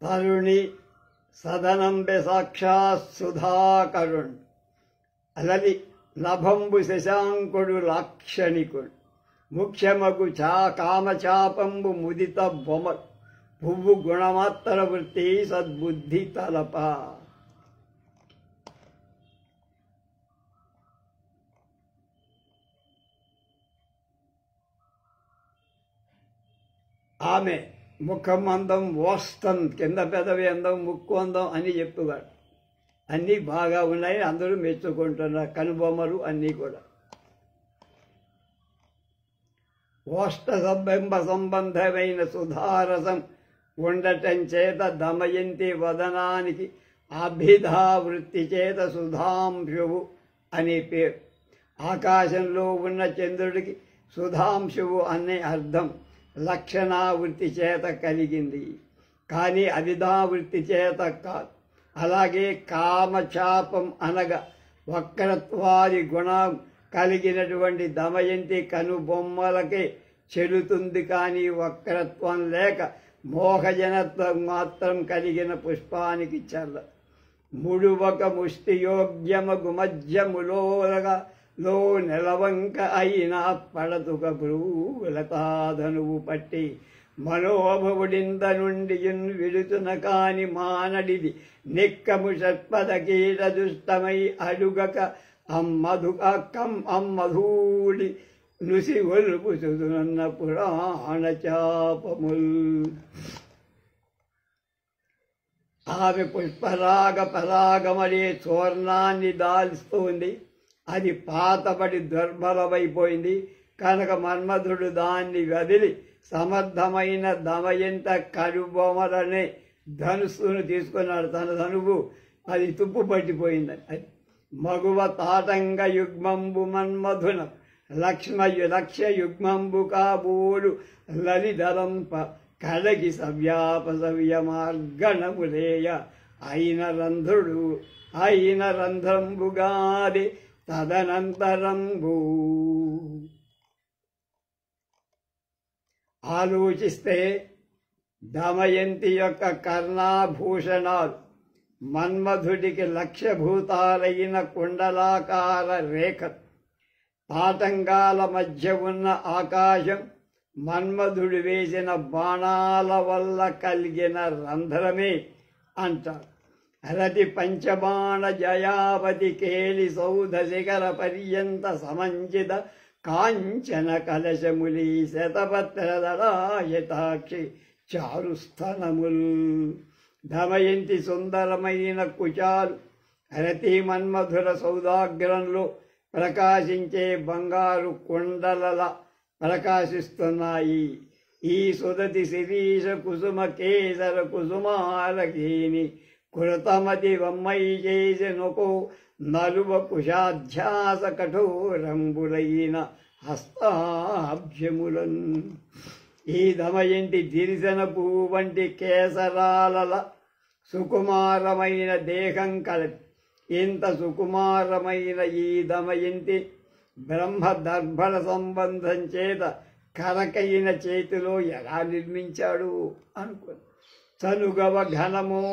తరుణి సదనంబె సాక్షాత్ సుధాకరుణ్ అలలి నభంబు శశాంకుడు లాక్షణికుడు ముఖ్యమగు కామచాపంబు ముదిత బొమ పువ్వు గుణమాత్ర వృత్తి సద్బుద్ధి తలప. ఆమె ముఖం అందం, ఓస్తం, కింద పెదవి అందం, ముక్కు అందం అని చెప్పుగాడు. అన్నీ బాగా ఉన్నాయి, అందరూ మెచ్చుకుంటున్నారు. కనుబొమ్మలు అన్నీ కూడా. ఓష్ట సంబింబ సంబంధమైన సుధారసం ఉండటం చేత దమయంతి వదనానికి అభిధా వృత్తి చేత సుధాంశువు అనే పేరు. ఆకాశంలో ఉన్న చంద్రుడికి సుధాంశువు అనే అర్థం లక్షణావృత్తి చేత కలిగింది, కానీ అవిధావృత్తి చేత కాదు. అలాగే కామచాపం అనగా వక్రత్వాది గుణం కలిగినటువంటి దమయంతి కనుబొమ్మలకే చెల్లుతుంది, కానీ వక్రత్వం లేక మోహజనత్వం మాత్రం కలిగిన పుష్పానికి చల్ల. ముడువక ముష్టియోగ్యమగు మధ్యములోగా లో నెలవంక అయినా పడతుక భ్రూలతాధనువు పట్టి మనోభవుడింద నుండి విడుతున కాని మానడిది నిక్కము షట్పద కీట దుష్టమై అడుగక అమ్మధూడి నుసి ఒలుపుచుదునన్న పురాణ చాపముల్. ఆమె పుష్పరాగ పరాగమనే చూర్ణాన్ని దాల్స్తుంది. అది పాతబడి దుర్బలమైపోయింది కనుక మన్మధుడు దాన్ని వదిలి సమర్థమైన దమయంత కనుబొమలనే ధనుస్సును తీసుకున్నాడు. తన ధనువు అది తుప్పు పట్టిపోయిందని. అది మగువ తాటంగ యుగ్మంబు మన్మధున లక్ష్య యుగ్మంబు కాబోడు లలిధరంప కలగి సవ్యాప సవ్య మార్గణములేయ అయిన రంధ్రంబుగాది తదనంతరంబు. ఆలోచిస్తే దమయంతి యొక్క కర్ణాభూషణాలు మన్మధుడికి లక్ష్యభూతాలైన కుండలాకార రేఖ, తాటంగాల మధ్య ఉన్న ఆకాశం మన్మధుడు వేసిన బాణాల వల్ల కలిగిన రంధ్రమే అంటారు. రతి పంచబాణ జయావతి కేలి సౌధ శిఖర పర్యంత సమంచిత కాంచన కలశములి శతపత్రదళాయతాక్షి చారుస్థనముల్. దమయంతి సుందరమైన కుచాలు రతి మన్మధుర సౌదాగ్రంలో ప్రకాశించే బంగారు కుండలలా ప్రకాశిస్తున్నాయి. ఈ సుదతి శిరీష కుసుమ కేసర కుసుమారగీని కృతమతి వమ్మై చేసినొకో నలువ కుశాధ్యాస కఠోరంబులైన హస్తాభ్యములన్. ఈ దమయంతి దిరిసన పువ్వు వంటి కేసరాల సుకుమారమైన దేహం కలది. ఇంత సుకుమారమైన ఈ దమయంతి బ్రహ్మ దర్భల సంబంధం చేత కరకైన చేతిలో ఎలా నిర్మించాడు అనుకుని చనుగవ ఘనమో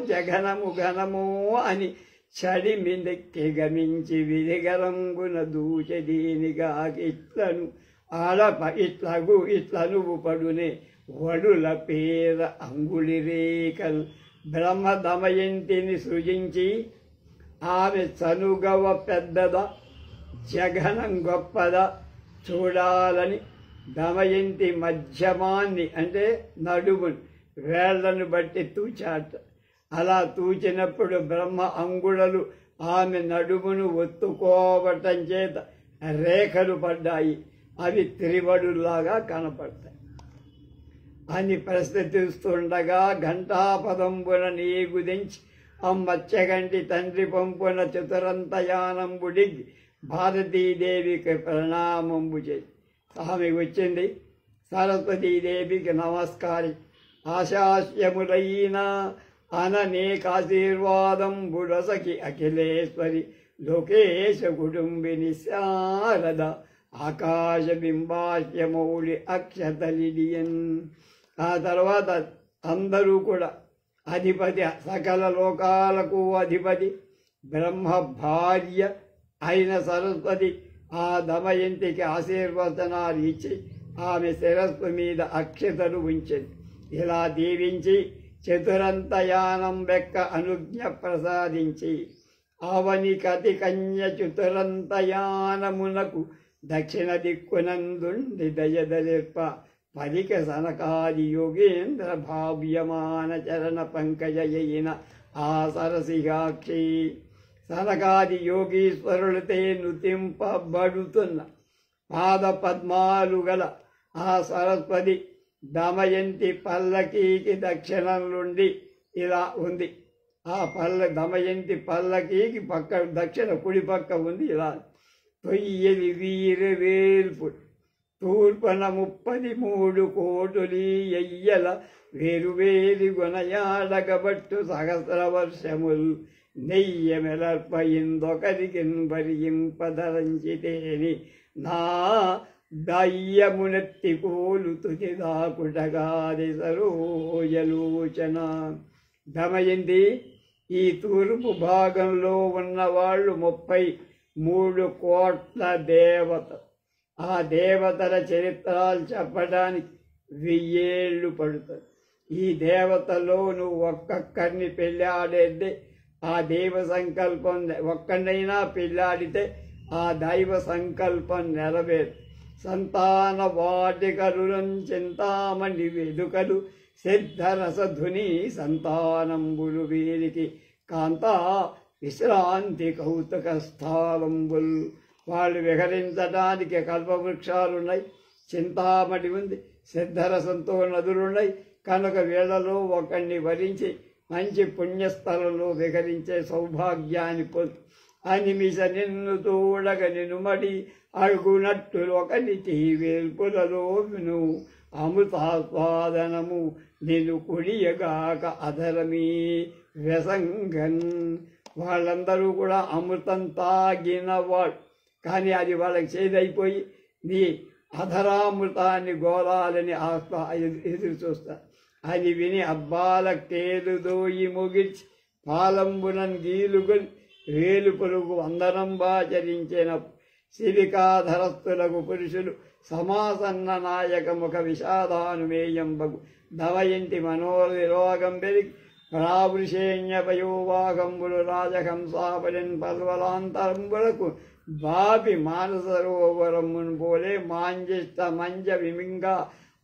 జఘనము ఘనమో అని చడి మిందెక్కి గమించి విధిగరంగున దూచ దీనిగా ఇట్లను ఆడప ఇట్లనువు పడునే వడుల పేర అంగుళి రేఖలు. బ్రహ్మ దమయంతిని సృజించి ఆమె చనుగవ పెద్దదా జఘనం గొప్పదా చూడాలని దమయంతి మధ్యమాన్ని అంటే నడుముని వేళ్లను బట్టి తూచాట. అలా తూచినప్పుడు బ్రహ్మ అంగుళలు ఆమె నడుమును ఒత్తుకోవటం చేత రేఖలు పడ్డాయి. అవి త్రివడులాగా కనపడతాయి అని ప్రశ్నిస్తుండగా ఘంటాపదంబున నీగుదించి అమ్మచ్చగంటి తండ్రి పంపున చతురంతయానంబుడిగి భారతీదేవికి ప్రణామంబు చేసి ఆమె వచ్చింది. సరస్వతీదేవికి నమస్కారి ఆశాస్యములైన అననేకాశీర్వాదం బుడసకి అఖిలేశ్వరి లోకేశ కుటుంబిని శారద ఆకాశ బింబాస్యమౌళి అక్షతలిడియన్. ఆ తర్వాత అందరూ కూడా అధిపతి, సకల లోకాలకు అధిపతి బ్రహ్మ భార్య అయిన సరస్వతి ఆ దమయంతికి ఆశీర్వచనాలు ఇచ్చి ఆమె శిరస్సు మీద అక్షతలు ఉంచింది. ఇలా దీవించి చతురంతయానం వెక్క అనుజ్ఞ ప్రసాదించి అవని కతి కన్య చతురంతయానమునకు దక్షిణ దిక్కునందుండి దయదలిర్ప పలిక సనకాది యోగేంద్ర భావ్యమాన చరణ పంకజయైన ఆ సరసిగాక్షి. సనకాది యోగీశ్వరులతే నుతింపబడుతున్న పాద పద్మాలు గల ఆ సరస్వతి దమయంతి పల్లకీకి దక్షిణం నుండి ఇలా ఉంది. ఆ దమయంతి పల్లకీకి పక్క దక్షిణ కుడి పక్క ఉంది ఇలా. తొయ్యలి వీరవేల్పు తూర్పన 33 కోటులి ఎయ్యల వేరువేలి గుణయాడగబట్టు సహస్ర వర్షముల్ నెయ్యమెలర్పయిందొకరికిన్ భరింపధరంచితేని నా దయ్యమునెత్తి కోలు తుది దాకుటగాది సరోజలోచన. దమయంతి ఈ తూర్పు భాగంలో ఉన్నవాళ్ళు 33 కోట్ల దేవత. ఆ దేవతల చరిత్రలు చెప్పడానికి 1000 ఏళ్ళు పడుతుంది. ఈ దేవతలో నువ్వు ఒక్కొక్కరిని పెళ్ళాడేదే ఆ దైవ సంకల్పం. ఒక్కడైనా పెళ్ళాడితే ఆ దైవ సంకల్పం నెరవేరు. సంతాన వాటికరులం చింతామణి వెదుకలు సిద్ధరసధుని సంతానంబులు వీరికి కాంతా విశ్రాంతి కౌతుక స్థానంబులు. వాళ్ళు విహరించడానికి కల్పవృక్షాలున్నాయి, చింతామణి ఉంది, సిద్ధరసంతో నదులున్నాయి. కనుక వీళ్లలో ఒకరిని వరించి మంచి పుణ్యస్థలంలో విహరించే సౌభాగ్యాన్ని పొందు. అనిమిష నిన్ను తోడగ నినుమడి అడుగునట్టు ఒకని తీవేల్పులలో విను అమృతాస్వాదనము నిన్ను కుడియగాక అధరమీ వ్యసంగన్. వాళ్ళందరూ కూడా అమృతం తాగిన వాళ్ళు, కానీ అది వాళ్ళకి చేదైపోయి నీ అధరామృతాన్ని గోలాలని ఎదురు చూస్తారు. అది విని అబ్బాల కేలుదోయి ముగిర్చి పాలంబునన్ గీలుగొని వేలు పొరుగు వందనంబాచరించిన శిలికాధరస్తులకు పురుషులు సమాసన్న నాయక ముఖ విషాదానుమేయంబగు. దమయంతి మనోవిరోగం పెరిగి ప్రావృషేణ్యపయోవాగంబులు రాజహంసాపలిన్ పల్వలాంతరంబులకు బాపి మానసరోవరమున్ పోలే మాంజిష్ట మంజ విమింగ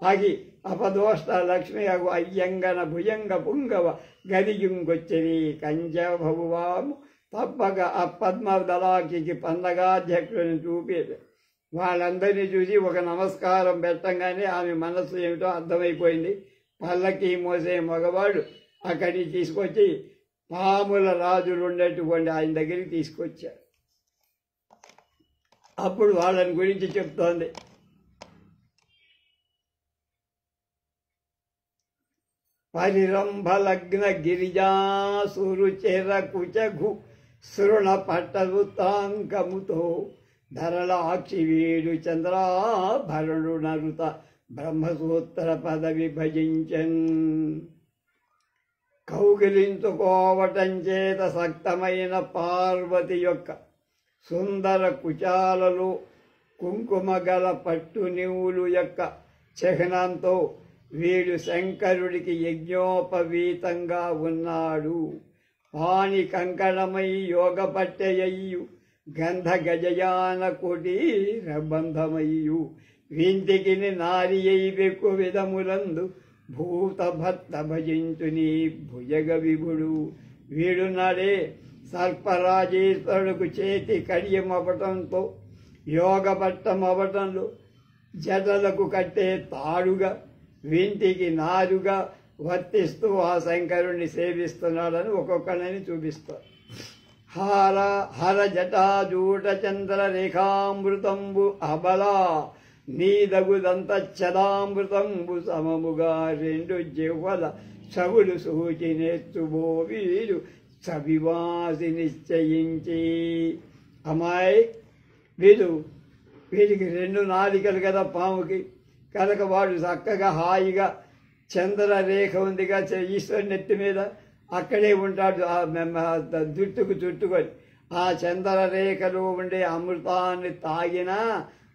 అగి అపదోష్ట లక్ష్మి అగు అయ్యంగన భుజంగ పుంగవ గదియుంగొచ్చరి కంజ భవువాము తప్పక ఆ పద్మదళాకి పండగాధ్యక్షుని చూపేది. వాళ్ళందరినీ చూసి ఒక నమస్కారం పెట్టంగానే ఆమె మనస్సు ఏమిటో అర్థమైపోయింది. పల్లకి మోసే మగవాడు అక్కడికి తీసుకొచ్చి పాముల రాజులు ఉండేటువంటి ఆయన దగ్గరికి తీసుకొచ్చారు. అప్పుడు వాళ్ళని గురించి చెప్తోంది. పరిరంభలగ్న గిరిజాసురు చెరకుచఘు శృణ పట్టవృత్తాంకముతో ధరళాక్షి వీడు చంద్రాభరణు నరుత బ్రహ్మసూత్ర పదవి భజించన్. కౌగిలించుకోవటం చేత సక్తమైన పార్వతి యొక్క సుందర కుచాలలో కుంకుమ గల పట్టు నివులు యొక్క చిహ్నంతో వీడు శంకరుడికి యజ్ఞోపవీతంగా ఉన్నాడు. పాణి కంకణమై యోగ పట్టెయ్యు గంధ గజయాన కుటీర బంధమయ్యు వింతికి నారి అయి వెక్కు విధములందు భూత భర్త భజించుని భుజగ విభుడు. వీడు నాడే సర్పరాజేశ్వరుడుకు చేతి కడియమవటంతో యోగ పట్టమవటంలో జడలకు కట్టే తాడుగా వింటికి నారుగా వర్తిస్తూ ఆ శంకరుణ్ణి సేవిస్తున్నాడని ఒక్కొక్కరిని చూపిస్తారు. హార హర జటాజూట చంద్ర రేఖామృతంబు అబలా నీదగుదంతచ్చదామృతంబు సమముగా 2 జిహ్వల చవులు సూచి నేర్చుబో వీడు సవివాసి నిశ్చయించి. అమ్మాయి వీడికి 2 నాలికలు కదా పాముకి. కనుక వాడు చక్కగా హాయిగా చంద్రరేఖ ఉందిగా ఈశ్వరుని నెత్తి మీద, అక్కడే ఉంటాడు జుట్టుకు చుట్టుకొని. ఆ చంద్రరేఖలో ఉండే అమృతాన్ని తాగినా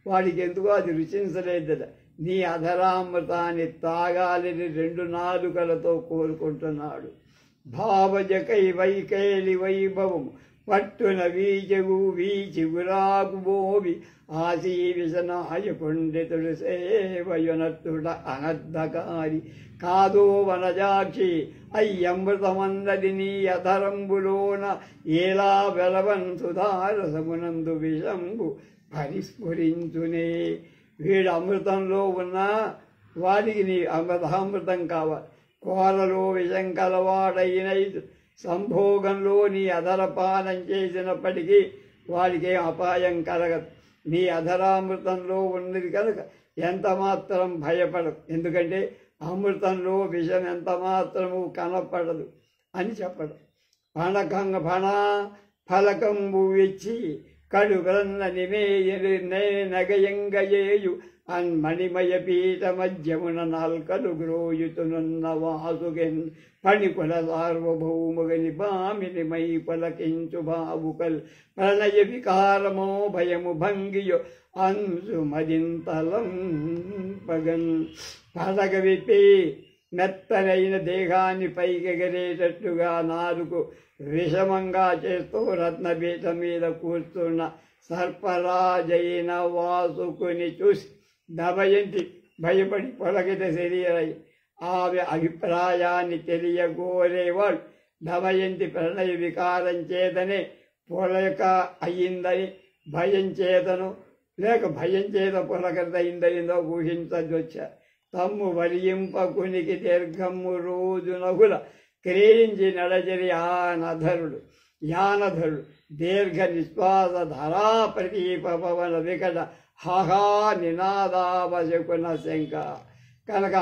వాడికి ఎందుకో అది రుచించలేదట. నీ అధరామృతాన్ని తాగాలని 2 నాలుకలతో కోరుకుంటున్నాడు. భావజకై వైకేలి వైభవము పట్టున వీజగు వీచి గురాకు బోవి ఆశీ విషనాయ పండితుడు సేవయునత్తుడ అనర్ధకారి కాదో వనజాక్షి అయ్యమృతమందది నీ అధరంబులోన ఏలా వెలవన్ సుధారసమునందు విషంబు పరిస్ఫురించునే. వీడు అమృతంలో ఉన్న వాడికి నీ అమృతామృతం కావాలి. కోరలో విషం కలవాడైన సంభోగంలో నీ అధరపానం చేసినప్పటికీ వాడికి అపాయం కలగదు. నీ అధరామృతంలో ఉన్నది కనుక ఎంత మాత్రం భయపడదు. ఎందుకంటే అమృతంలో విషం ఎంత మాత్రము కనపడదు అని చెప్పడం. ఫణ ఫలకంబు ఇచ్చి కడుగన్న నిమేయలు నగయంగయేయు అన్మణిమయ పీఠ మధ్యమున నాల్కలు గ్రోయుతునున్న వాసుగెన్ పణికుల సార్వభౌముగని బామిని మై పలకించు బావుకల్ ప్రణయ వికారమో భయము భంగియో అంశు మదింతలం పగన్. పడగ విప్పి మెత్తనైన దేహాన్ని పైకెగరేటట్టుగా నాలుగు విషమంగా చేస్తూ రత్నపీఠం మీద కూర్చున్న సర్పరాజైన వాసుకుని చూసి దమయంతి భయపడి పొలకిత శరీరై ఆమె అభిప్రాయాన్ని తెలియగోరేవాడు. దమయంతి ప్రణయ వికారం చేతనే పొలక అయ్యిందని భయం చేతను లేక భయం చేత పొలకతయిందో ఊహించవచ్చారు. తమ్ము వలియింపకునికి దీర్ఘము రోజునగుల క్రీడించి నడచరి ఆనధరుడు యానధరుడు దీర్ఘ నిశ్వాస ధరా ప్రతీప పవన వికట హాహా నినాదావశకున శంక. కనుక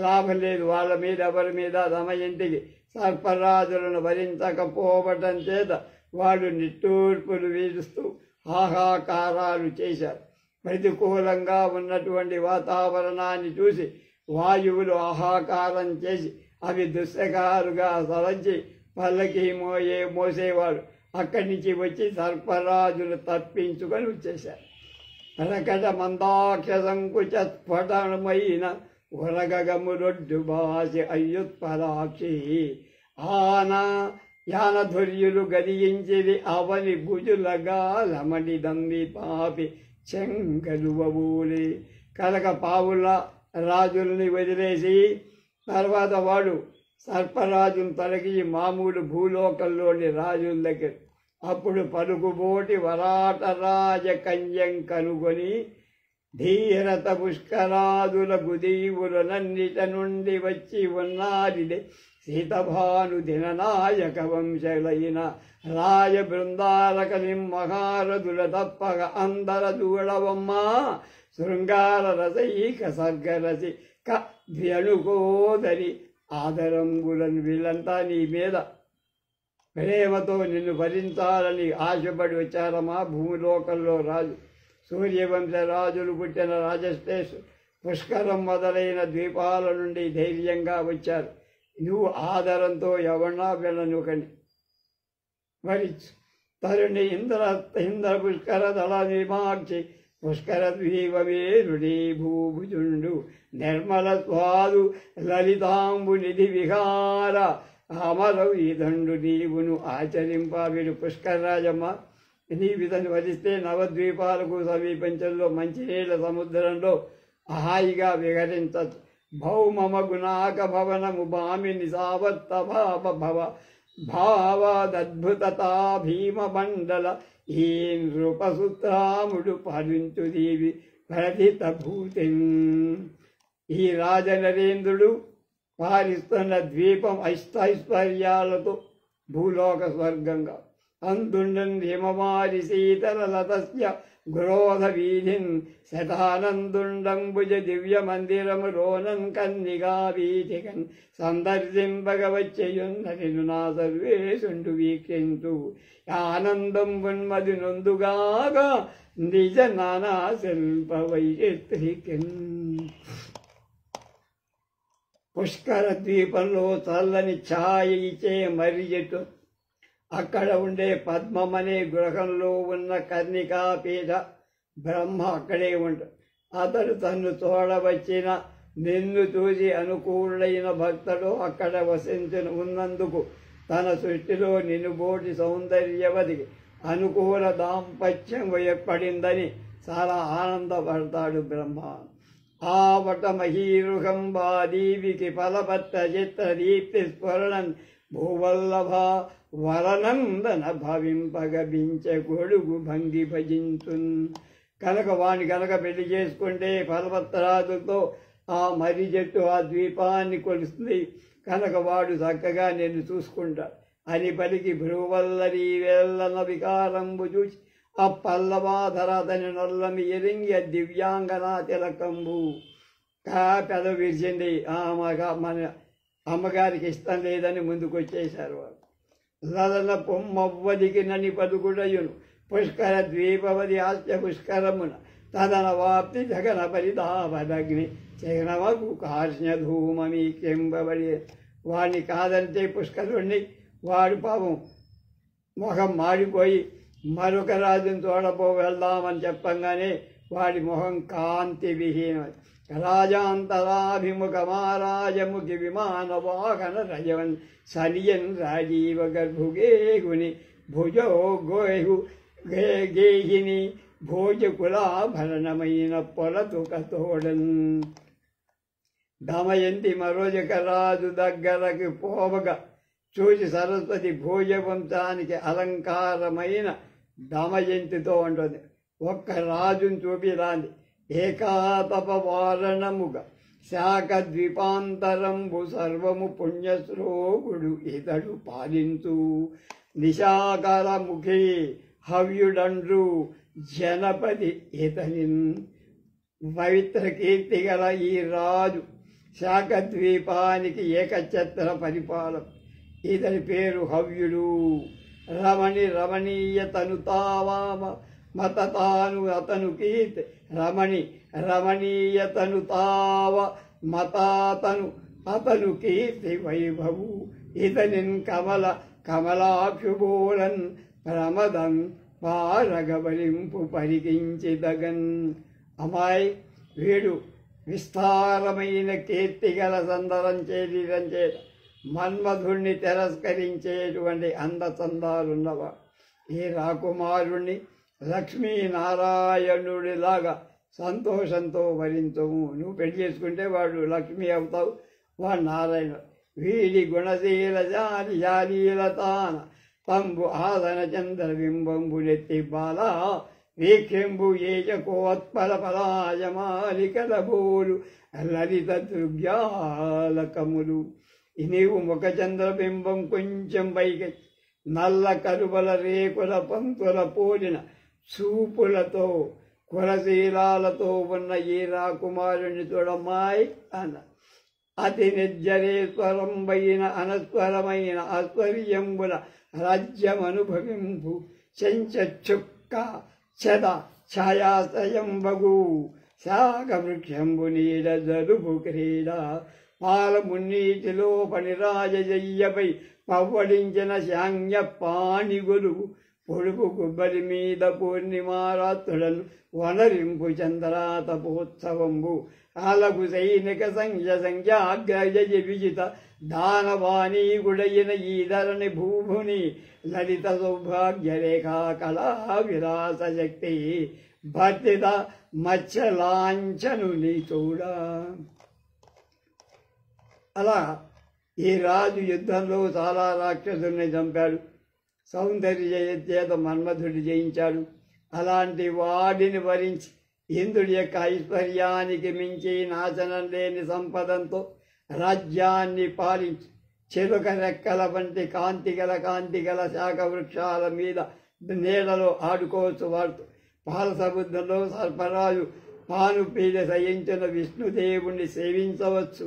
లాభం లేదు. వాళ్ళ మీద ఎవరి మీద దమయంతికి సర్పరాజులను భరించకపోవటం చేత వాడు నిట్టూర్పులు వీరుస్తూ హాహాకారాలు చేశారు. ప్రతికూలంగా ఉన్నటువంటి వాతావరణాన్ని చూసి వాయువులు ఆహాకారం చేసి అవి దుస్సకాలుగా సరంచి పల్లకి మోసేవాడు అక్కడి నుంచి వచ్చి సర్పరాజులు తప్పించుకొని వచ్చేశారు. ప్రకట మందాక్ష సంకుచ స్ఫటమైన ఉరగమురొడ్డు బాసి అయ్యుత్పరాక్షి ఆనా యానధుర్యులు గదించిది అవని భుజులగా లమడి దమ్మి పాపి చెంగలువూలి. కనుక పావుల రాజుల్ని వదిలేసి తర్వాత వాడు సర్పరాజును తొలగి మామూలు భూలోకంలోని రాజుల దగ్గర అప్పుడు పలుకుబోటి వరాట రాజ కంజం కనుగొని ధీరత పుష్కరాదుల గుదీవులనన్నిట నుండి వచ్చి ఉన్నారిదే సీతభాను దిననాయక వంశలైన రాజ బృందాలక నిమ్మహారదుల తప్పక అందర దూడవమ్మ శృంగార రసైక సర్గరసి కనుకోదరి ఆదరంబులను. వీళ్ళంతా నీ మీద ప్రేమతో నిన్ను భరించాలని ఆశపడి వచ్చారమ్మా. భూలోకంలో రాజు సూర్యవంశ రాజులు పుట్టిన రాజశ్రేష్ పుష్కరం మొదలైన ద్వీపాల నుండి ధైర్యంగా వచ్చారు. నువ్వు ఆదరంతో ఎవరినా వెళ్ళనుకని భరించు. తరుణి ఇంద్ర పుష్కర దళ నిమాక్షి పుష్కర ద్వీపమేరుడి భూభుజుండు నిర్మల స్వాదు లలితాంబు నిధి విహార అమరవు ఈ దండు నీవును ఆచరింప. వీడు పుష్కరరాజమ్మ. నీ విధను వరిస్తే నవద్వీపాలకు సమీపించంలో మంచినీళ్ళ సముద్రంలో హాయిగా విహరించచ్చు. భౌమమగునాక భవనము భామిని సావత్త భావ భవ భావాదద్భుతతా భీమమండల ఈ నృపసుత్రాముడు పాలించు దేవి ప్రథిత భూతి. ఈ రాజనరేంద్రుడు పాలిస్తున్న ద్వీపం ఐశ్వర్యాలతో భూలోక స్వర్గంగా అందుండన్ హిమమారి శీతలతస్య గ్రోధ వీధిన్ శతానందుండంబుజ దివ్య మందిరము రోనం కన్నిగా వీధికన్ సందర్శింపగవచ్చయున్నను నా సర్వేశుండు వీక్షించు ఆనందం ఉన్మది నొందుగాగా నిజ నానా శిల్ప వైచిత్రికన్. పుష్కర ద్వీపంలో చల్లని ఛాయ ఇచ్చే మర్రి చెట్టు, అక్కడ ఉండే పద్మమనే గృహంలో ఉన్న కర్ణికాపీఠ బ్రహ్మ అక్కడే ఉంటాడు. అతడు తన్ను చూడవచ్చిన నిన్ను చూసి అనుకూలుడైన భక్తుడు అక్కడ వసించిన ఉన్నందుకు తన సృష్టిలో నిన్నుబోటి సౌందర్యవతికి అనుకూల దాంపత్యం ఏర్పడిందని చాలా ఆనందపడతాడు బ్రహ్మ. ఆవట మహీరుహంబాదీవికి ఫలపత్ర చిత్ర దీప్తి స్ఫురణన్ భూవల్లభ వరనందన భవింపగభించే గొడుగు భంగి భజించున్. కనుక వాణ్ణి కనుక పెళ్లి చేసుకుంటే ఫలపత్రాదులతో ఆ మర్రి చెట్టు ఆ ద్వీపాన్ని కొలుస్తుంది కనుక వాడు చక్కగా నిన్ను చూసుకుంటాడు అని పలికి భ్రువల్లరి వేల్లన వికారంబు చూసి ఆ పల్లవాధర అతని నొల్లమి ఎరింగి దివ్యాంగనా తిలకంబు పెద విరిచింది. మన అమ్మగారికి ఇష్టం లేదని ముందుకొచ్చేశారు వారు. లలన పొమ్మవ్వదికి నని పదుకుడయును పుష్కర ద్వీపవది ఆస్య పుష్కరమున తదన వాప్తి జగన పరితాపదగ్ని చగనమగు కార్ష్ణధూమీ కెంబబడి. వాడిని కాదంటే పుష్కరుణ్ణి వాడు పాపం మొహం మాడిపోయి మరొక రాజును చూడపో వెళ్దామని చెప్పంగానే వాడి మొహం కాంతి విహీనం. రాజాంతరాభిముఖ మహారాజముఖి విమాన వాహన రజవన్ సనియన్ రాజీవ గర్భుగేగుని భుజో గోహు గేహిని భోజకులాభరణమైన పొలతుకతోడన్. దమయంతి మరోజక రాజు దగ్గరకు పోవగా చూసి సరస్వతి భోజవంశానికి అలంకారమైన దమయంతితో ఉంటుంది. ఒక్క రాజును చూపిరాంది ఏకాతపవారణముగా శాఖ ద్వీపాంతరంబు సర్వము పుణ్యశ్లోకుడు ఇతడు పాలించు. నిశాకరముఖి హవ్యుడండ్రు జనపది ఇతనిన్. పవిత్ర కీర్తి గల ఈ రాజు శాఖ ద్వీపానికి ఏకఛత్ర పరిపాలన. ఇతని పేరు హవ్యుడు. రమణి రమణీయ తను తావామ మతతాను అతను కీర్తి. రమణి రమణీయ తను తావ మతాతను అతను కీర్తి వైభవు. ఇతనిన్ కమల కమలాక్షుబోలన్ ప్రమదం పారగబలింపు పరికించిదగన్. అమ్మాయి వీడు విస్తారమైన కీర్తిగల సందరం శరీరం చేత మన్మధుణ్ణి తిరస్కరించేటువంటి అందచందాలున్నవా. ఈ రాకుమారుణ్ణి లక్ష్మీనారాయణుడిలాగా సంతోషంతో వరించము. నువ్వు పెళ్లి చేసుకుంటే వాడు లక్ష్మి అవుతావు, వాడు నారాయణ. వీడి గుణశీల శాలీలతాన పంబు ఆదన చంద్ర బింబంబులెత్తి బాల వీక్షంబు ఏజకోత్పల పలాయమాలికల బోలు లలిత దృగ్యాలకములు. నీవు ముఖ చంద్రబింబం కొంచెం పైకి నల్ల కరుబల రేకుల పంతుల పోలిన చూపులతో కులశీలాలతో ఉన్న ఈ రాకుమారుని చూడమ్మాయి అన్న. అతి నిర్జరేశ్వరంబైన అనస్వరమైన ఆశ్వర్యంబుల రాజ్యమనుభవింపు చెంచుక్క చద ఛాయాశ్రయంబగు శాఖ వృక్షంబు నీడ జలుబు క్రీడ. పాలమున్నీటిలో పనిరాజయ్యపై పవ్వడించిన శాంగ్య పాణిగొలుగు పొడుపు కొబ్బరి మీద పూర్ణిమారాత్రులను వనరింపు చంద్రాతపోత్సవంబు. అలగు సైనిక సంఖ్యాగ్రజ విజిత దానవాణీగుడైన ఈధరణి భూభుని లలిత సౌభాగ్య రేఖా కళా విలాస శక్తి భర్తిత మత్స్యలాంఛను నీ చూడ. అలా ఈ రాజు యుద్ధంలో చాలా రాక్షసుల్ని చంపాడు. సౌందర్య చేత మన్మధుడు జయించాడు. అలాంటి వాడిని వరించి ఇంద్రుడి యొక్క ఐశ్వర్యానికి మించి నాశనం లేని సంపదంతో రాజ్యాన్ని పాలించి చెరుక రెక్కల వంటి కాంతిగల శాఖ వృక్షాల మీద నీడలో ఆడుకోవచ్చు. వాడుతూ పాల సముద్రంలో సర్పరాజు పానుపీడ సయించిన విష్ణుదేవుణ్ణి సేవించవచ్చు.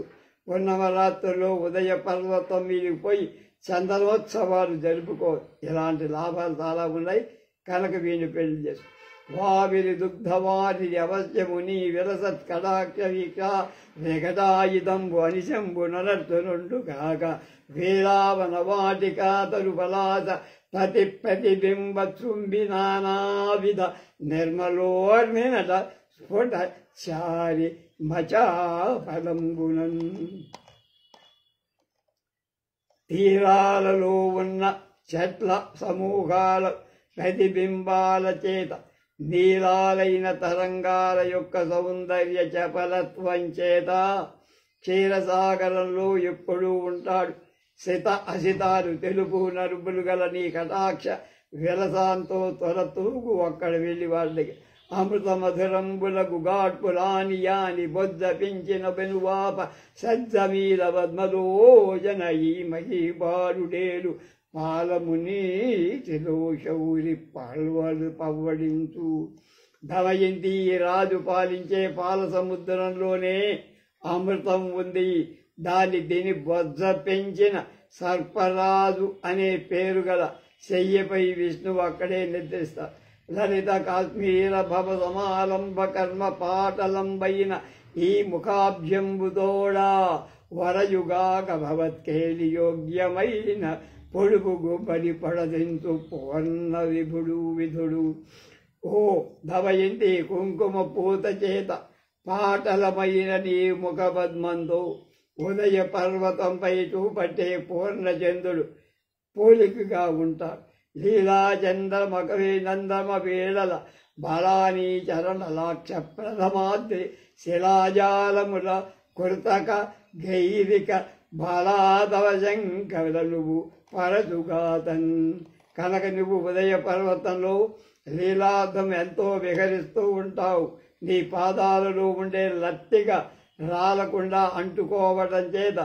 పున్నమరాత్రుల్లో ఉదయ పర్వతం మీదకి పోయి చందనోత్సవాలు జరుపుకో. ఇలాంటి లాభాలు చాలా ఉన్నాయి కనుక వీడిని పెళ్లి చేసు. వావిరి దుగ్ధవారి అవశ్యముని విరసత్కటాక్ష వీక్ష వెగటాయుధంబు అనిశంబు ననర్తునుండు కాక వీరావన వాటికా తరుపలాస ప్రతిబింబ శృంభి నానావిధ నిర్మలోర్మినట స్ఫుట చారి మచాఫలంబునన్. తీరాలలో ఉన్న చెట్ల సమూహాల ప్రతిబింబాల చేత నీలాలైన తరంగాల యొక్క సౌందర్య చపలత్వం చేత క్షీరసాగరంలో ఎప్పుడూ ఉంటాడు. శిత అసితాలు తెలుపు నరుపులు గల నీ కటాక్ష విలసాంతో త్వరతూగు అక్కడ వెళ్ళి వాళ్ళకి అమృత మధురంబులకు ఘాట్పులాని యాని బొజ్జ పెంచిన పెనువాప సజ్జమీల పద్మలోజన ఈ మహీబాలుడేలు పాలముని శౌరి పల్వలు పవ్వడించు. దమయంతి రాజు పాలించే పాల సముద్రంలోనే అమృతం ఉంది. దాన్ని దీని బొజ్జ పెంచిన సర్పరాజు అనే పేరు గల శయ్యపై విష్ణువు అక్కడే నిద్రిస్తారు. లలిత కాశ్మీర భవ సమాలంబ కర్మ పాటలంబైన ఈ ముఖాభ్యంబుతోడా వరయుగాక భవత్కేలి యోగ్యమైన పొడుపు బలి పడదించు పూర్ణ విభుడు విధుడు. ఓ దమయంతి కుంకుమ పూత చేత పాటలమైన నీ ముఖపద్మంతో ఉదయ పర్వతంపై చూపట్టే పూర్ణచంద్రుడు పోలికగా ఉంటాడు. లీలాచంద్రమకవి నందమ వేళల బలానీ చరణలాక్ష ప్రథమాద్రి శిలాజాలముల కృతక గైరిక బలాదవ శంకరువు పరచుగాతన్. కనుక నువ్వు ఉదయ పర్వతంలో లీలార్థం ఎంతో విహరిస్తూ ఉంటావు. నీ పాదాలలో ఉండే లట్టిగా రాలకుండా అంటుకోవటం చేత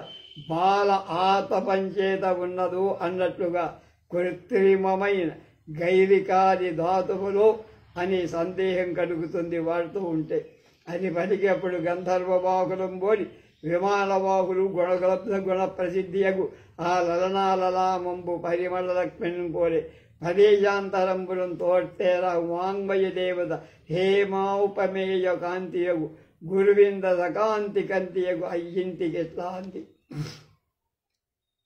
బాల ఆతపం చేత ఉన్నదు అన్నట్లుగా కృత్రిమమైన గైరికాది ధాతువులు అని సందేహం కలుగుతుంది వాడుతూ ఉంటే. అది పలికేప్పుడు గంధర్వవాహులం పోలి విమానవాహులు గుణ ప్రసిద్ధియగు ఆ లలనాలలామంబు పరిమళ లక్ష్మిని పోలే పదేశాంతరంబులం తోడ్తేర వాంగ్మయ దేవత హేమౌపమేయ కాంతియగు గురువింద సకాంతి కంతియగు అయ్యింటికి ఎట్లా అంది.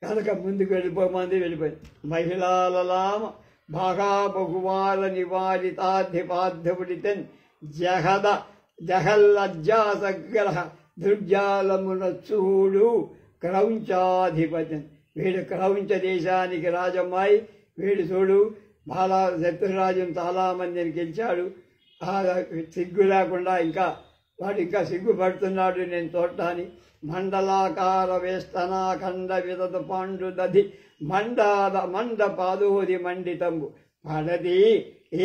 కనుక ముందుకు వెళ్ళిపోయింది. మహిళాలలామ భాగా బహువాల నివారితాధిపాధ్యపుడితన్ జహద జహల్లజ్జాసగ్రహ దుర్జాలమున చూడు క్రౌంచాధిపతిని. వీడు క్రౌంచ దేశానికి రాజమ్మాయి. వీడు చూడు బాలా శత్రురాజును చాలా మందిని గెలిచాడు. సిగ్గు లేకుండా ఇంకా వాడు ఇంకా సిగ్గుపడుతున్నాడు నేను చూడటాన్ని. మండలాకార వేస్తనాఖండ విదత పాండు దధి మండ పాదోది మండితంబు పడది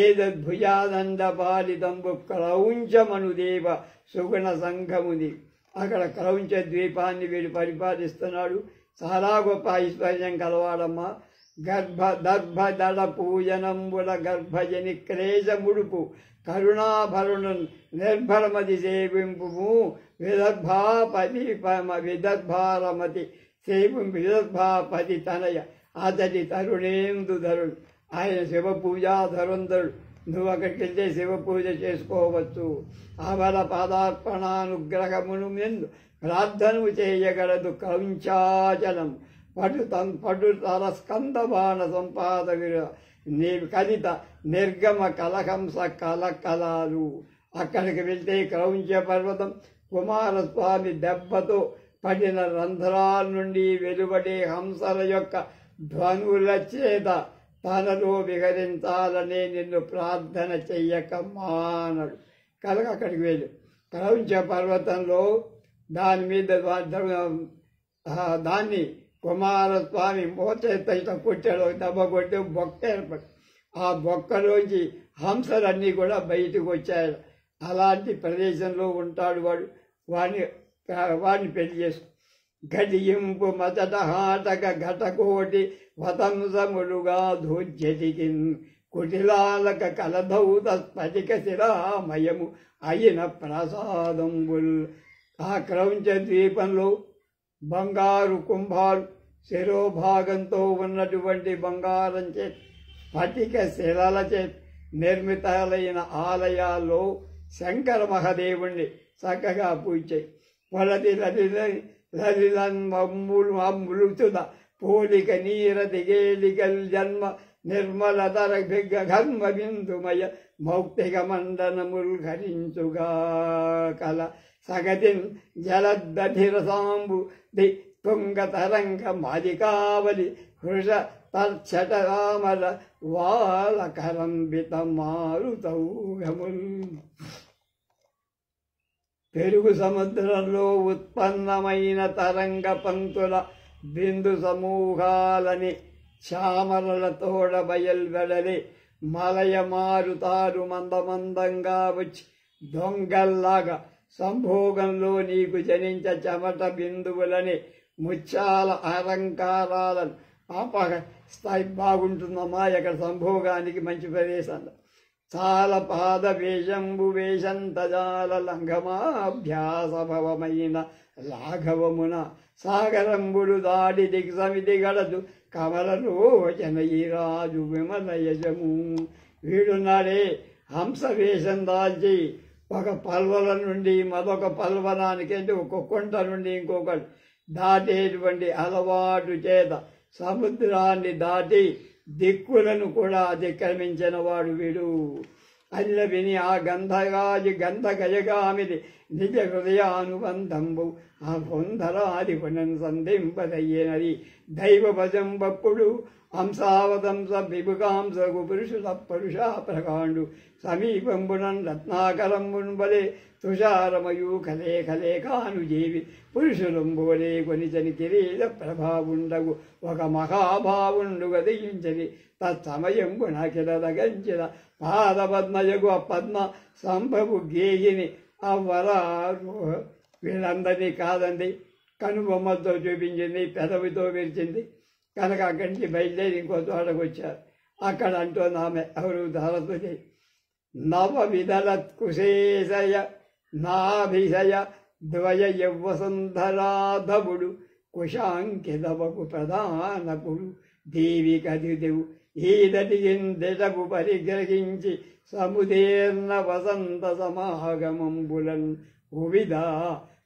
ఏదద్భుజాదండ పాలితంబు క్రౌంచమనుదేవ సుగుణ సంఘముది. అక్కడ క్రౌంచ ద్వీపాన్ని వీడు పరిపాలిస్తున్నాడు. చాలా గొప్ప ఐశ్వర్యం కలవాడమ్మా. దర్భదళ పూజనంబుల గర్భజని క్రేజ ముడుపు కరుణాభరుణు నిర్భరమతి సేవింపు విదర్భారమతి విదర్భాపతి తనయ అతడి తరుణేందుధరుడు. ఆయన శివ పూజాధరుంధరుడు. నువ్వు అక్కడికి వెళ్తే శివ పూజ చేసుకోవచ్చు. అమల పాదార్పణానుగ్రహమును ఎందు ప్రార్థనము చేయగలదు. క్రౌంచాచలం పటు తర స్కందబాణ సంపాదకుల నీ కలిత నిర్గమ కలహంస కలకలాలు. అక్కడికి వెళ్తే క్రౌంచ పర్వతం కుమారస్వామి దెబ్బతో పడిన రంధ్రాల నుండి వెలువడే హంసల యొక్క ధ్వనుల చేత తనలో విహరించాలనే నిన్ను ప్రార్థన చెయ్యక మానడు. కనుక అక్కడికి వెళ్ళి క్రౌంచ పర్వతంలో దాని మీద దాన్ని కుమారస్వామి మోచేత కొట్టాడు. దెబ్బ కొట్టి బొక్క ఏర్పడి ఆ బొక్కలోంచి హంసలన్నీ కూడా బయటకు వచ్చాయి. అలాంటి ప్రదేశంలో ఉంటాడు వాడు. వాడిని పెళ్లి చేసు. గడియింపు మతట హాటక ఘటకోటి వతంసములుగా ధూర్జటికి కుటిలాలక కలధౌత స్ఫటిక శిరామయము అయిన ప్రసాదంబుల్. ఆ క్రౌంచ ద్వీపంలో బంగారు కుంభాలు శిరోభాగంతో ఉన్నటువంటి బంగారం చేత స్ఫటిక శిలల చేత నిర్మితాలైన ఆలయాల్లో శంకర మహాదేవుణ్ణి చక్కగా పూజ చేయి. పొలది లలిలన్మూలుతుద పోలిక నీరది గేలికల్ జన్మ నిర్మల తర ఘర్మ బిందుమయ మౌక్తిక మండనముల్ ఘరించుగా కల సగతిన్ జలదధిరసాంబు ది తుంగ తరంగ మాదికావలి హృష తర్చటరామర వాలకరంబిత మారుతౌగముల్. పెరుగు సముద్రంలో ఉత్పన్నమైన తరంగ పంక్తుల బిందు సమూహాలని చామరల తోడ బయల్వెడలి మలయ మారుతారు మందమందంగా వచ్చి దొంగల్లాగా సంభోగంలో నీకు జనించ చెమట బిందువులని ముత్యాల అలంకారాలను స్థాయి బాగుంటుందమ్మా ఇక్కడ సంభోగానికి మంచి ప్రదేశం. చాలా పాద వేషంబు వేషంతజాల లంఘమాభ్యాసభవమైన లాఘవమున సాగరంబుడు దాడి దిగ్సమితి గడదు కమలలోచన ఈ రాజు విమల యజము. వీడున్నాడే హంస వేషం దాల్చి ఒక పల్వల నుండి మరొక పల్వనానికి అంటే ఒక కొండ నుండి ఇంకొకటి దాటేటువంటి అలవాటు చేత సముద్రాన్ని దాటి దిక్కులను కూడా అతిక్రమించిన వాడు వీడు. అల్ల విని ఆ గంధ గజగామిది నిజ హృదయానుబంధంబు ఆ పొందరాది పునన్ సంధింపదయ్యేనది దైవ భజంబప్పుడు హంసావతంస విభుకాంసగు పురుషుల పరుష ప్రకాండు సమీపంబునన్ రత్నాకరంబున్ బలే తుషారమయు కలే కలే కాను జీవి పురుషులంబోలే కొనిచని కిరీట ప్రభావుండగు ఒక మహాభావుండు గదించని తత్సమయంబున కిలదగంచిన పాదపద్మయగు ఆ పద్మ సంభవు గేహిని అవ్వరారు. వీళ్ళందరినీ కాదండి కనుబొమ్మతో చూపించింది, పెదవితో విరిచింది కనుక అక్కడి నుంచి బయలుదేరి ఇంకో తోటకు వచ్చారు. అక్కడ అంటోంది ఆమె ఎవరు ధరతుది నవ విదలత్కుశేషయ నాభిషయ ద్వయ యవ్వసుంధరాధవుడు కుశాంకిదవకు ప్రధానకుడు దేవి కదిదేవు ఈదటిగిందెటపు పరిగ్రహించి సముదీర్ణ వసంత సమాగమంబులన్ ఉవిధ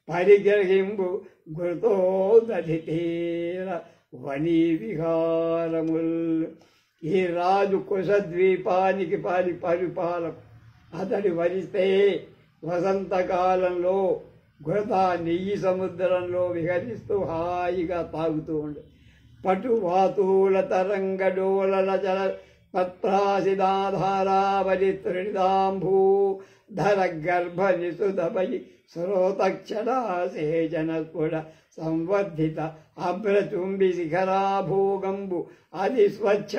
పరిగ్రహింపు గురుతోదధితేర వనీ విహారముల్. ఈ రాజు కుశద్వీపానికి పరిపాలక. అతడి వరిస్తే వసంతకాలంలో గురత నెయ్యి సముద్రంలో విహరిస్తూ హాయిగా తాగుతూ ఉండే పటువాతూల తరంగడోలల జల తత్ప్రాసిదాధారావలి త్రిదాంభూ ధర గర్భ నిసుదభై శ్రోతక్షరాసేజనస్ఫుడ సంవర్ధిత అభ్రచుంబి శిఖరాభోగంబు అది స్వచ్ఛ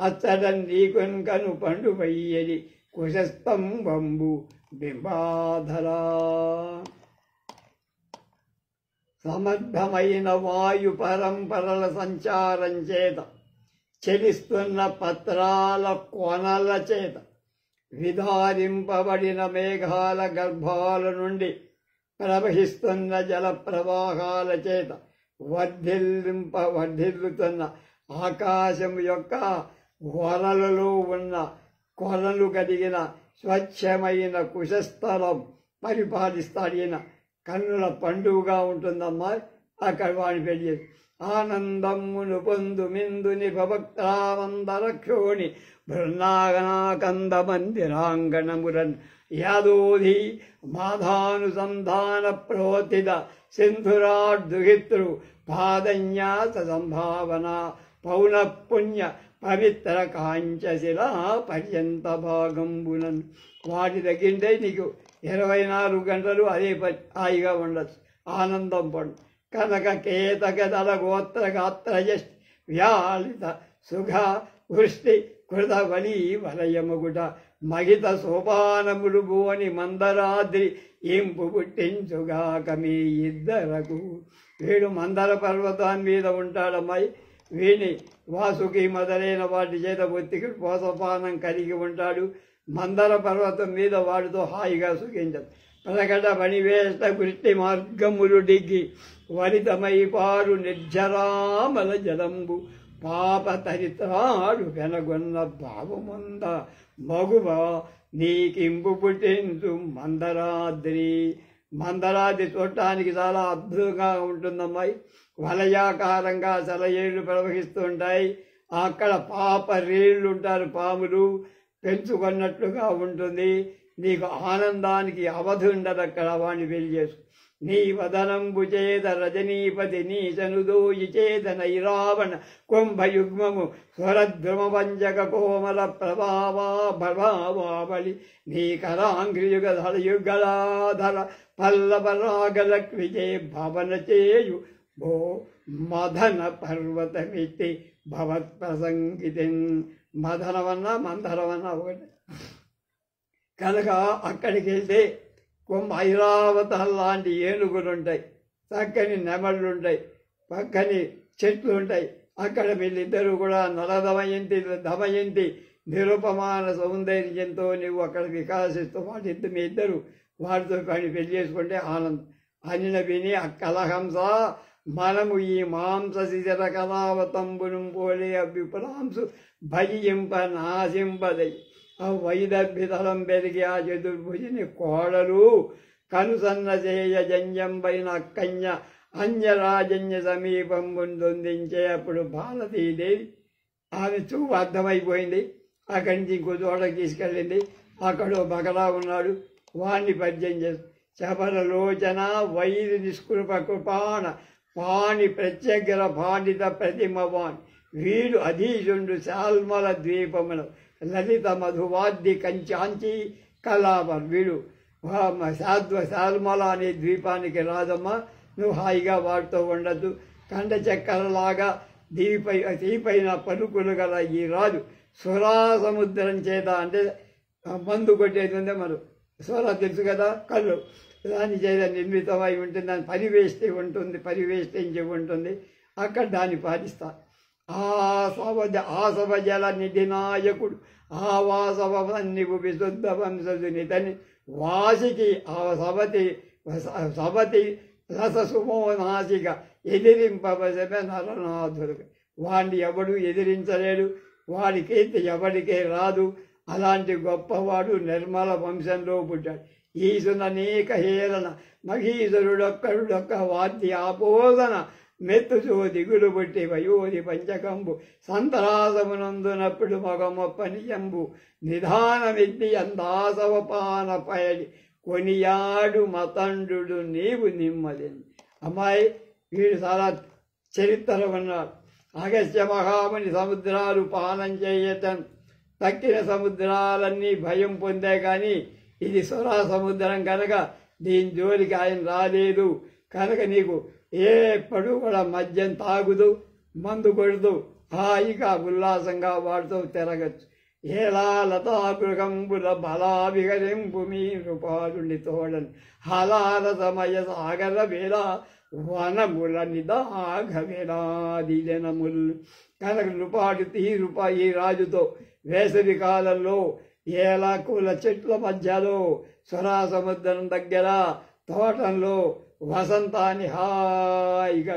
అచ్చడం నీకొన్కను పండు వయ్యది కుశస్తంభంబు బింబాధరా. సమర్థమైన వాయు పరంపరల సంచారం చేత చెలిస్తున్న పత్రాల కొనల చేత విధారింపబడిన మేఘాల గర్భాల నుండి ప్రవహిస్తున్న జల ప్రవాహాల చేత వర్ధిల్లుతున్న ఆకాశం యొక్క వరలలో ఉన్న కొనలు కలిగిన స్వచ్ఛమైన కుశస్థలం పరిపాలిస్తాడు. ఈయన కన్నుల పండుగగా ఉంటుందమ్మా. అక్కడ వాడిని పెళ్లి ఆనందమ్మును పొందు మిందుని భవక్తావందరక్షోణి బృన్నాగనాకంద మందిరాంగణమురన్ యాదోధి మాధానుసంధాన ప్రోతిద సింధురాడ్దుహితృ పాదన్యాస సంభావన పౌనఃపుణ్య పవిత్ర కాంచశిలా పర్యంత భాగంబునన్. వాటి తగ్గింటే నీకు 24 గంటలు అదే హాయిగా ఉండొచ్చు, ఆనందం పడు. కనక కేతకదల గోత్ర గాత్రయ వ్యాళిత సుఖ వృష్టి కృత వలీ వలయముగుట మహిత సోపానములు బోని మందరాద్రి ఇంపు పుట్టించుగాక మీ ఇద్దరకు. వీడు మందర పర్వతాన్ని మీద ఉంటాడమ్మాయి. వీని వాసుకి మొదలైన వాటి చేత ఒత్తికి పోసపానం కలిగి ఉంటాడు. మందర పర్వతం మీద వాడితో హాయిగా సుఖించదు. ప్రకట వణివేష్ట వృష్టి మార్గములు డిగ్గి వరితమై పారు నిర్జరామల జలంబు పాప తరిత్రాడు వెనగొన్న భావముంద మగువ నీకింపు పుట్టించు మందరాద్రి. మందరాద్రి చూడటానికి చాలా అద్భుతంగా ఉంటుందమ్మాయి. వలయాకారంగా సెలయేళ్లు ప్రవహిస్తుంటాయి. అక్కడ పాప రేళ్ళు ఉంటారు, పాములు పెంచుకున్నట్లుగా ఉంటుంది. నీకు ఆనందానికి అవధి ఉండదు అక్కడ. వాణ్ణి పెళ్లి చేసు. నీ వదనంబు చేత రజనీపతి నీ చనుదోయి చేత నైరావణ కుంభయుగ్మము స్వరద్రుమ పంచక కోమల ప్రభావాబలి నీ కరాంగ్రియుగ యుగలాధర పల్లవరాగలక్విజే భవన చేయు భో మదన పర్వతమితి భవత్ ప్రసంగితి. మదనమన్నా మందరమన్నా ఒకటి కనుక అక్కడికి వెళ్తే ఐరావతం లాంటి ఏనుగులుంటాయి, చక్కని నెమళ్ళుంటాయి, పక్కని చెట్లు ఉంటాయి. అక్కడ వీళ్ళిద్దరూ కూడా దమయంతి నిరుపమాన సౌందర్యంతో నువ్వు అక్కడ వికాసిస్తూ మీ ఇద్దరు వాటితో కానీ పెళ్లి చేసుకుంటే ఆనందం. అనిన విని కలహంస మనము ఈ మాంస శిశర కళావతంబును పోలే విపులాంసు భజింప నాశింపదై ఆ వైదర్భితలం పెరిగి ఆ చతుర్భుజిని కోడలు కనుసన్న చేయ జంజంపైన అక్కన్య అంజరాజన్య సమీపంబుందొందించే. అప్పుడు భారతీదేవి ఆమె చూపు అర్థమైపోయింది. అక్కడి నుంచి ఇంకో చోటకి తీసుకెళ్ళింది. అక్కడ బగరా ఉన్నాడు, వాణ్ణి పరిచయం చేస్తూ శబరలోచన వైరి నిష్కృప కృపాణ పాణి ప్రత్యగ్ర పాండిత ప్రతిమవాన్ వీడు అధీశుండు శాల్మల ద్వీపముల లలిత మధువాద్య కంచాంచి కళావర్. వీడు శాల్మల అనే ద్వీపానికి రాదమ్మ, నువ్వు హాయిగా వాడితో ఉండద్దు. కండ చక్కెరలాగా తీపైన పలుకులు గల ఈ రాజు స్వరా సముద్రం చేత, అంటే మందు కొట్టేది ఉందే మనం స్వర తెలుసు కదా, కళ్ళు దాని చేత నిర్మితమై ఉంటుంది. దాన్ని పరివేష్టించి ఉంటుంది. అక్కడ దాన్ని పాటిస్తా. ఆసవజల నిధి నాయకుడు ఆవాసవన్నివు విశుద్ధ వంశజునితని వాసికి ఆ సవతి రససుమోనాసిక ఎదిరింపవశమే నరనాథుడు. వాడిని ఎవడు ఎదిరించలేడు, వాడి కీర్తి ఎవరికే రాదు. అలాంటి గొప్పవాడు నిర్మల వంశంలో పుట్టాడు. ఈసుననేక హేళన మహీశ్వరుడొక్కడుడొక్క వాద్య ఆపోదన మెత్తుచో దిగులు పుట్టి వయోధి పంచకంబు సంతరాసమునందునప్పుడు మగమొప్పనియంబు నిధానమిద్ది అందాసవపాన పయడి కొనియాడు మతండు నీవు నిమ్మది. అమ్మాయి వీడు చాలా చరిత్ర ఉన్నాడు. అగస్త్య మహాముని సముద్రాలు పానం చేయటం, తక్కిన సముద్రాలన్నీ భయం పొందే కానీ ఇది సురా సముద్రం కనుక దీని జోలికి ఆయన రాలేదు. కనుక నీకు ఎప్పుడు కూడా మద్యం తాగుదు, మందు కొడుతూ హాయిగా ఉల్లాసంగా వాడుతూ తిరగచ్చు. ఏలా లతాగృహంబుల బలా విహరింపు మీరు పాడుని తోడని హలాల సమయ సాగర వేళ వనముల నిదాఘవేలాదిజనముల్. కనుక నృపాడు ఈ రాజుతో వేసవి కాలంలో ఏలాకుల చెట్ల మధ్యలో స్వరా సముద్రం దగ్గర తోటంలో వసంతాన్ని హాయిగా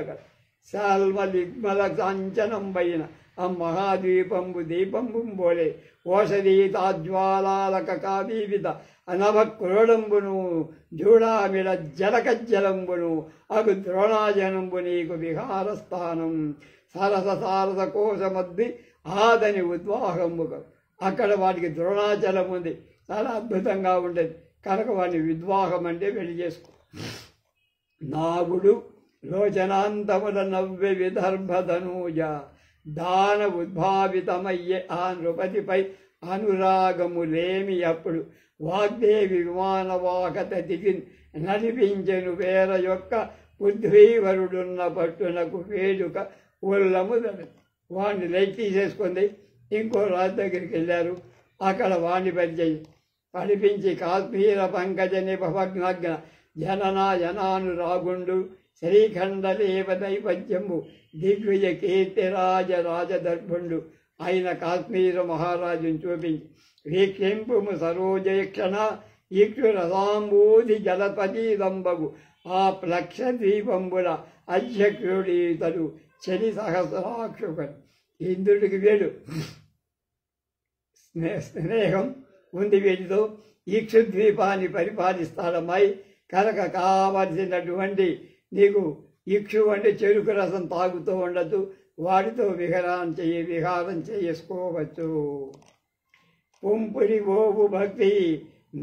శాల్మలిగ్మల కాంచనం పైన ఆ మహాద్వీపంబు దీపంబు బోలే ఓషధీతాజ్వాలాలక కావీవిత అనభక్రోడంబును జూడామిడ జలకజ్జలంబును అగు ద్రోణాజనంబు నీకు విహారస్థానం సరస కోశమద్ది ఆదని ఉద్వాహంబుగా. అక్కడ వాటికి ద్రోణాచలం ఉంది, చాలా అద్భుతంగా ఉండేది. కనుక వాడిని విద్వాహం అంటే పెళ్లి చేసుకో. నాగుడు లోచనాంతముల నవ్వె విదర్భధనూజ దాన ఉద్భావితమయ్యే ఆ నృపతిపై అనురాగములేమి అప్పుడు వాగ్దేవి విమానవాకత దిగి నడిపించెను వేర యొక్క పృథ్వీవరుడున్న పట్టునకు వేడుక ఉల్లముదల. వాడిని లైట్ తీసేసుకుంది. ఇంకో రాజు దగ్గరికి వెళ్ళారు. అక్కడ వాణ్ణి పరిచయం పడిపించి కాశ్మీర పంకజ నిపభగ్నగ్న జనానురాగుండు శ్రీఖండలేవ దైవజ్యము దిగ్విజయ కీర్తి రాజదర్భుండు అయిన కాశ్మీర మహారాజును చూపించి వీక్షింపుము సరోజయక్షణ ఇక్షు రసాంబూది జలపతీదంబగు ఆ లక్షద్వీపంబుల అధ్యక్షుడీతడు చలి సహస్రాక్షుడు. ఇంద్రుడికి వేడు స్నేహం ఉంది. వీటితో ఇక్షుద్వీపాన్ని పరిపాలిస్తాడమ్మాయి. కనుక కావలసినటువంటి నీకు ఇక్షు అంటే చెరుకు రసం తాగుతూ ఉండొచ్చు. వాటితో విహారం చేసుకోవచ్చు. పుంపురి ఓపు భక్తి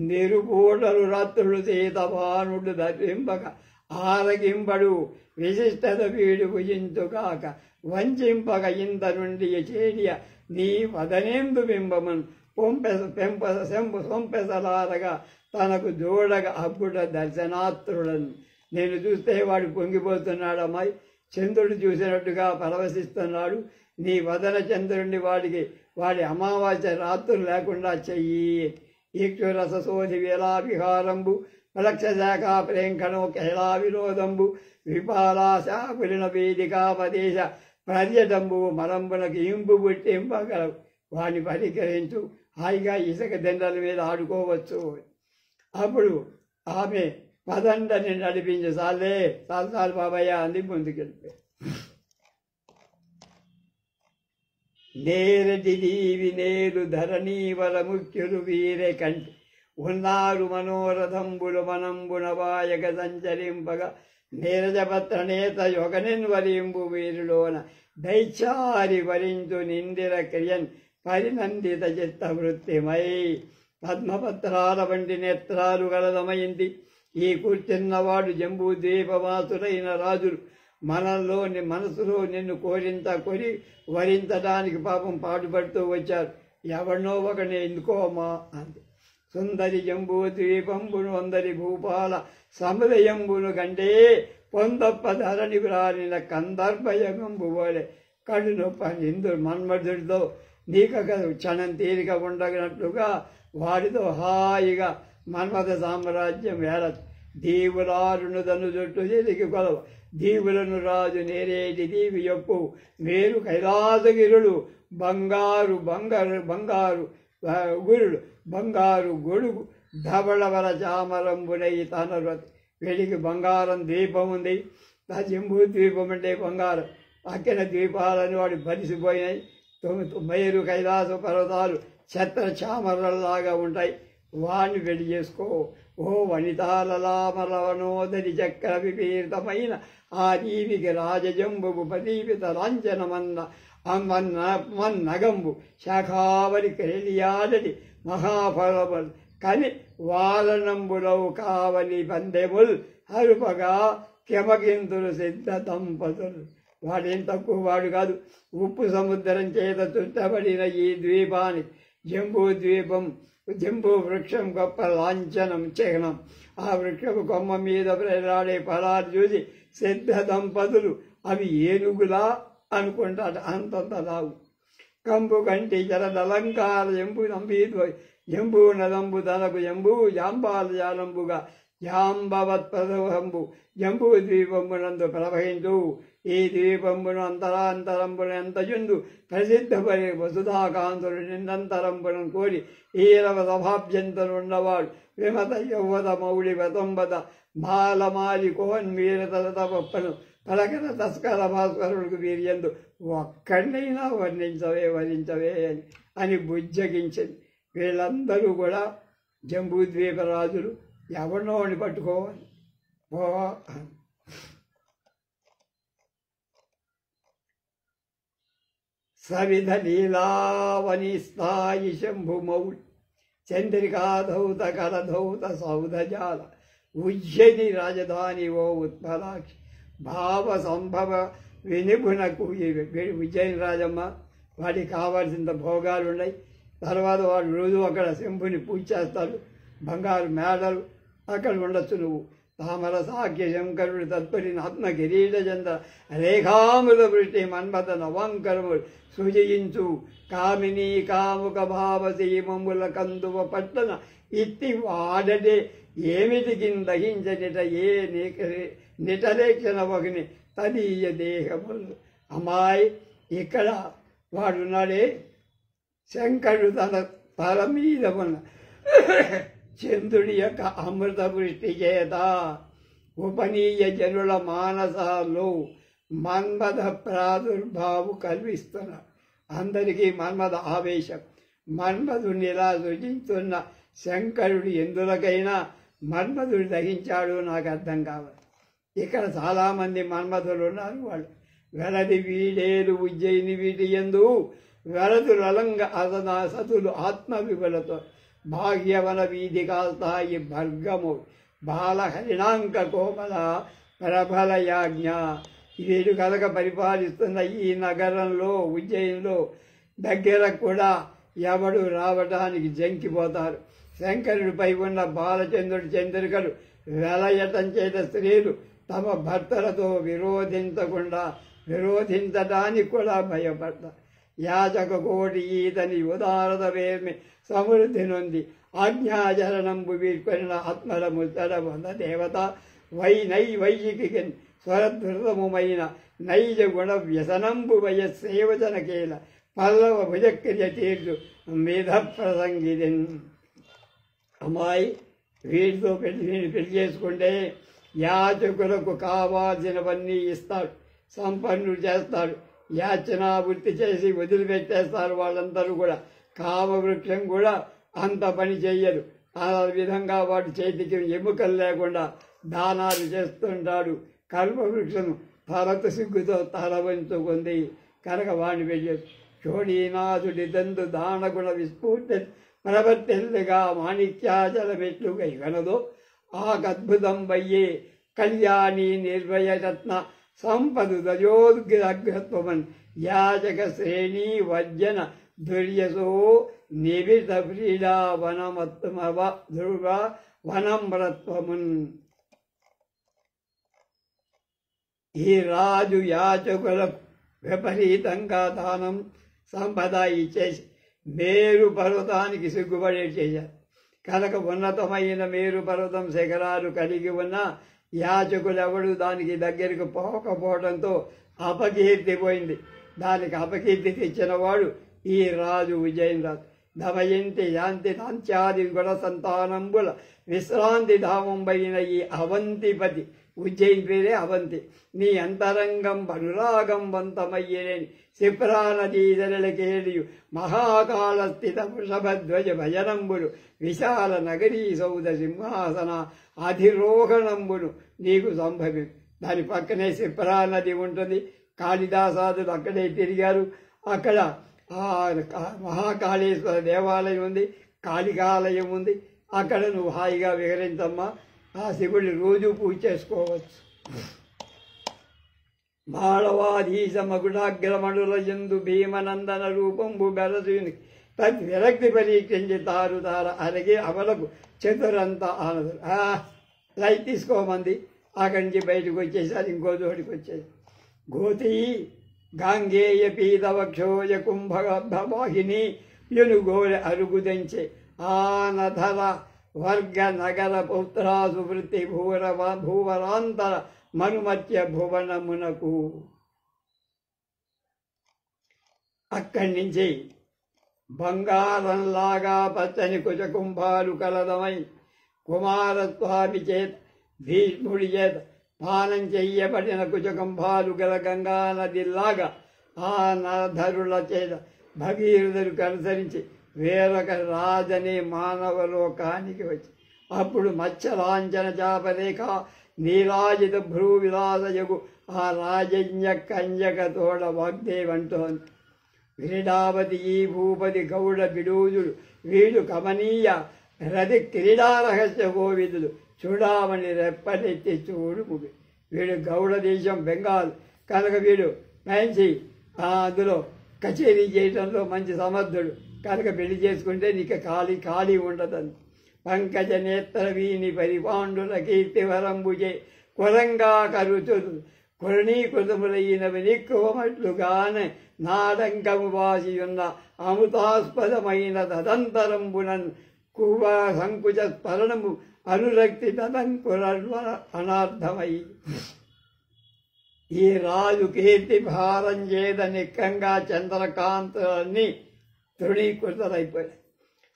నిరుపూడలు రాత్రులు సీతభానుడు దర్శింపక ఆరగింపడు విశిష్టత వీడు భుజించుగాక వంచింపక ఇంత నుండి చేడియ నీ వదనేందు బింబమన్ సొంపెసలారగా తనకు జోడగా అబ్బుడ దర్శనాత్రుడను. నేను చూస్తే వాడు పొంగిపోతున్నాడమ్మాయి. చంద్రుడు చూసినట్టుగా పరవశిస్తున్నాడు. నీ వదన చంద్రుడిని వాడి అమావాస్య రాత్రులు లేకుండా చెయ్యి. ఈక్షురస సోధి వేలావిహారంబు ప్రలక్ష శాఖ ప్రేంకణో కేళా విరోధంబు విపాలాశాపులిన వేదికాపదేశ పర్యటంబు మరంబునకు ఇంపు పుట్టింపగలవు. వాడిని పరికరించు. హాయిగా ఇసుక దండల మీద ఆడుకోవచ్చు. అప్పుడు ఆమె పదండని నడిపించి చాలు బాబయ్య అంది ముందుకెళ్ళిపోయి. నేరటి దీవి నేరు ధరణీవర ముఖ్యులు వీరే కంటి ఉన్నారు మనోరథంబులు మనంబున వాయక సంచరింపగా నీరజపత్ర నేత యొగనిన్వరింబు వీరులోన దైత్యారి వరించు నిందిర క్రియన్ పరినందిత చిత్త వృత్తిమై పద్మపత్రాల వంటి నేత్రాలు గలదమైంది. ఈ కూర్చున్నవాడు జంబూ ద్వీపవాసులైన రాజులు మనసులో నిన్ను కొరి వరించడానికి పాపం పాటుపడుతూ వచ్చారు. ఎవరినో ఒకనే ఎందుకోమా అంది. సుందరి జంబూ ద్వీపంబును అందరి భూపాల సముదయంబును కంటే పొందప్ప ధరణి రానిన కందర్భయంబు పోలే కడు నొప్పని ఇందుడు మన్మధుడితో నీక క్షణం తీరిక ఉండనట్లుగా వాడితో హాయిగా మన్మథ సామ్రాజ్యం వేరచ్చు. దీవులారును దను జొట్టు తిరిగి కొలవ దీవులను రాజు నేరేటి దీవి యొప్పు వేరు కైలాసగిరుడు బంగారు గురుడు బంగారు గొడుగు ధవళవర చామరంబునై తనరతి వెలికి బంగారం ద్వీపం ఉంది. ఆ జంబూ ద్వీపం అంటే బంగారం. అక్కిన ద్వీపాలని వాడు బలిసిపోయినాయి. మేరు కైలాస పర్వతాలు ఛత్ర చామరల్లాగా ఉంటాయి. వాణ్ణి పెళ్లి చేసుకో. ఓ వనితాలలామరవనోదరి చక్ర విపీరితమైన ఆ దీవికి రాజజంబుకు ప్రదీపిత లాంఛనమన్న మన్నగంబు శాఖావరి కెలియాడటి మహాఫలముల్ కని వాలనంబులవు కావలి పందెముల్ హరుపగా కెమకింతులు సిద్ధ దంపతులు. వాడేం తక్కువ వాడు కాదు. ఉప్పు సముద్రం చేత చుట్టబడిన ఈ ద్వీపానికి జంబూ వృక్షం గొప్ప లాంఛనం చిహ్నం. ఆ వృక్షపు కొమ్మ మీద ప్రేలాడే ఫలాలు చూసి సిద్ధ దంపతులు అవి ఏనుగులా అనుకుంటాడు. అంతంత లావు కంబు కంటి జలదలంకార జంబూ నదంబు తనకు జంబూ జాంబాల జాలంబుగా జాంబవత్ప్రదోహంబు జంబూ ద్వీపంబునందు ప్రవహించు. ఈ ద్వీపంబును అంతరాంతరంబున ఎంతయుందు ప్రసిద్ధపరి వసుధాకాంతుడు నిన్నంతరంబును కోరి ఈరవ సభాభ్యంతరున్నవాడు విమత యౌవత మౌళి వతంబత మాలమాలి కోన్మీరతల తపప్పను పలకన తస్కర భాస్కరుడికి వీర్యందు ఒక్కడినైనా వరించవే అని బుజ్జగించింది. వీళ్ళందరూ కూడా జంబూద్వీప రాజులు. ఎవరినో అని పట్టుకోవాలి. సవిధ లీలావని స్థాయి శంభుమౌళి చంద్రికాధౌత కలధౌత సౌధజాల ఉజ్జయిని రాజధాని ఓ ఉత్పలాక్షి భావ సంభవ వినిపునకు ఉజ్జయిని రాజమ్మ. వాడికి కావాల్సిన భోగాలు ఉన్నాయి. తర్వాత వాడు రోజు అక్కడ శంభుని పూజ చేస్తాడు. బంగారు మేడలు అక్కడ ఉండొచ్చు. నువ్వు తామర సాఖ్య శంకరుడు తత్పరిని ఆత్మ కిరీట చంద్ర రేఖాముల వృష్టి మన్మథ నవంకరములు సృజయించు కామిని కాముక భావసీమముల కందువ పట్టణ ఇత్తి వాడటే ఏమిటి కిందహించనిట ఏ నిటలేక్షణ ఒకని తదీయ దేహములు. అమ్మాయి ఇక్కడ వాడున్నాడే శంకరుడు తల మీద ఉన్న చంద్రుడి యొక్క అమృత వృష్టి చేత ఉపనీయ జనుల మానసాల్లో మన్మథ ప్రాదుర్భావు కల్పిస్తున్నారు. అందరికీ మన్మథ ఆవేశం. మన్మధుడిని ఇలా సృజించున్న శంకరుడు ఎందులకైనా మన్మధుడు దహించాడు నాకు అర్థం కావాలి. ఇక్కడ చాలామంది మన్మధులు ఉన్నారు. వాళ్ళు వెలది వీడేలు ఉజ్జయిని వీటి ఎందు వెలదు రలంగ అసనా సతులు ఆత్మవిగులతో భాగ్యవన వీధి కాల్తాయి భర్గము బాల హరిణాంక కోమల ప్రబల యాజ్ఞ. వీడు కనుక పరిపాలిస్తున్న ఈ నగరంలో ఉజ్జయినిలో దగ్గర కూడా ఎవడు రావడానికి జంకిపోతారు. శంకరుడిపై ఉన్న బాలచంద్రుడి చంద్రికలు వెలయటం చేత స్త్రీలు తమ భర్తలతో విరోధించడానికి కూడా భయపడతారు. యాచక కోటి ఈతని ఉదారత వేర్మి సమృద్ధి నొంది ఆజ్ఞాచరణంబు వీడ్కొనిన ఆత్మల ముత్తడ వంద దేవత వైనైవైకి స్వరధృతముమైన నైజ గుణ వ్యసనంబు వయస్సేవచనకేల పల్లవ భుజక్రియ తీర్చు మేధ ప్రసంగిదిన్. అమ్మాయి వీడితో పెళ్లి చేసుకుంటే యాచకులకు కావాల్సినవన్నీ ఇస్తాడు, సంపన్నులు చేస్తాడు, యాచనా వృత్తి చేసి వదిలిపెట్టేస్తారు. వాళ్ళందరూ కూడా కామవృక్షం కూడా అంత పని చెయ్యరు. ఆ విధంగా వాటి చేతికి ఎముకలు లేకుండా దానాలు చేస్తుంటాడు. కల్పవృక్షం తలత సిగ్గుతో తల వంచుకుంది కనుక వాడిని వెళ్ళారు. చోడీనాథుడి దందు దానగుణ విస్ఫూర్తి ప్రవర్తిల్లుగా మాణిక్యాచల మెట్లుగా ఇవనదో ఆకద్భుతం వయ్యే కళ్యాణి నిర్భయరత్న సంపదు దయోగ్రత్వమన్ యాచక శ్రేణి వర్జన దుర్యసో నివిత వ్రీడా వనమత్మవ ధ్రువ వనమ్రత్వమున్. ఈ రాజు యాచకులకు విపరీతంగా దానం సంపద ఇచ్చేసి మేరు పర్వతానికి సిగ్గుపడే చేశారు. కనుక ఉన్నతమైన మేరు పర్వతం శిఖరాలు కలిగి ఉన్న యాచకులెవడు దానికి దగ్గరికి పోకపోవడంతో అపకీర్తి పోయింది. దానికి అపకీర్తి తెచ్చినవాడు ఈ రాజు విజయనరాజు. దమయంతి యాంతి నాంత్యాది గుణ సంతానంబుల విశ్రాంతి ధామంబైన ఈ అవంతిపతి ఉజ్జయిని పేరే అవంతి. నీ అంతరంగం అనురాగం వంతమయ్యేని శిప్రానదీదరలకేలియు మహాకాళ స్థిత వృషభధ్వజ భజనంబులు విశాల నగరీ సౌద సింహాసన అధిరోహణంబును నీకు సంభవి. దాని పక్కనే శిప్రా నది ఉంటుంది. కాళిదాసాదులు అక్కడే తిరిగారు. అక్కడ మహాకాళేశ్వర దేవాలయం ఉంది, కాళికాలయం ఉంది. అక్కడ నువ్వు హాయిగా విహరించమ్మా. ఆ శివుడిని రోజు పూజ చేసుకోవచ్చు. మాళవాధీశ మగుడాగ్రమణుల యందు భీమనందన రూపంబు బెరసుని తద్విరక్తి పరీక్షించి తార అరగే అవలకు చతురంతా ఆనదు. లైట్ తీసుకోమంది. అక్కడి నుంచి బయటకు వచ్చేసారి ఇంకో చోటికి వచ్చేది. గోతి గాంగేయ పీతవక్షోజ కుంభవాహిని ఎనుగోల అరుగుదంచే ఆనధర వర్గ నగర పుత్రాసు వృత్తి భూవరాంతర మనుమత్య భువనమునకు. అక్కడి నుంచి బంగారంలాగా పచ్చని కుచకుంభాలు కలదమై కుమారస్వామి చేత భీష్ముడి చేత పానం చెయ్యబడిన కుచకుంభాలు గల గంగా నదిలాగా ఆ నధరుల చేత భగీరథులకు అనుసరించి వేరొక రాజనే మానవలోకానికి వచ్చి అప్పుడు మత్స్యలాంఛన చాపరేఖ నీరాజిత భ్రూ విలాసయగు ఆ రాజన్య కంజక తోడ వాగ్దేవంటోంది. క్రీడావతి ఈ భూపతి గౌడ బిడూజుడు వీడు కమనీయ రతి క్రీడారహస్య గోవిదుడు చూడామని రెప్పనెత్తి చూడు ముగి. వీడు గౌడ దేశం బెంగాల్ కనుక వీడు మంచి అందులో కచేరీ చేయడంలో మంచి సమర్థుడు కనుక పెళ్లి చేసుకుంటే నీకు ఖాళీ ఉండదని. పంకజ నేత్ర వీని పరిపాండుల కీర్తివరంబుజే కురంగా కరుచుడు కురణీకృతములైనవి నిక్కువమట్లుగానే నాడంకము వాసియున్న అమృతాస్పదమైన తదంతరంబునన్ కువ సంకుచ స్మరణము అనురక్తి తదంకుర అనార్థమై. ఈ రాజు కీర్తి భారం చేత నిక్కంగా చంద్రకాంతులన్నీ తృణీకృతమైపోయాయి.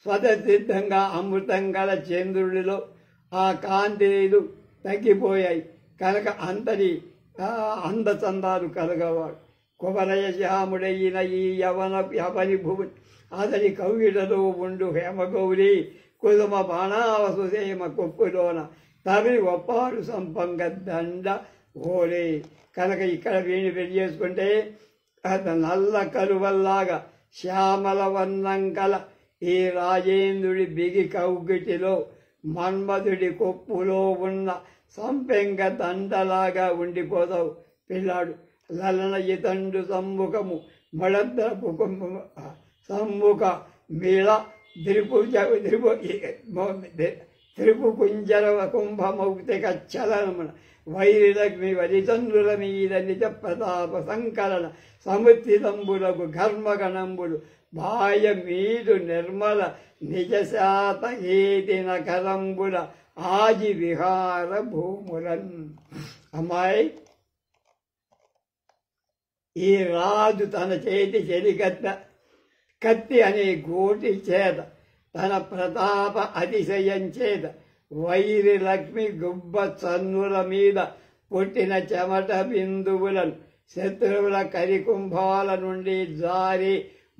స్వతసిద్ధంగా అమృతం గల చంద్రుడిలో ఆ కాంతిలు తగ్గిపోయాయి కనుక అంతటి అందచందాలు కలగవాడు. కుమరయ శ్యాముడైన ఈ యవని అతడి కవిడలో ఉండు హేమగౌరి కుదుమ బాణావసుసేమ కొప్పులోన తవి ఒప్పాడు సంపంగ దండ ఓలే. కనుక ఇక్కడ వీణి పెళ్లి చేసుకుంటే అతను నల్ల కలువల్లాగా శ్యామల వర్ణం కల ఈ రాజేంద్రుడి బిగి కౌగిటిలో మన్మధుడి కొప్పులో ఉన్న సంపెంగ దండలాగా ఉండిపోతావు పిల్లాడు. లలన ఇతండు సమ్ముఖము మళద్రపు సమ్ముఖ మీళ త్రిపు కుంజర కుంభమౌక్తిక చలనమున వైరిలగ్ని వరిచంద్రుల మీద నిజ ప్రతాప సంకలన సముత్తితంబులకు ఘర్మగణంబులు బాయ మీదు నిర్మల నిజశాత ఏదిన కరంబుల ఆజి విహార భూములన్. అమ్మాయి, ఈ రాజు తన చేతి చెలికత్త కత్తి అనే గోటి చేత తన ప్రతాప అతిశయం చేత వైరి లక్ష్మి గుబ్బ చన్నుల మీద పుట్టిన చెమట బిందువులను శత్రువుల కరికుంభాల నుండి జారి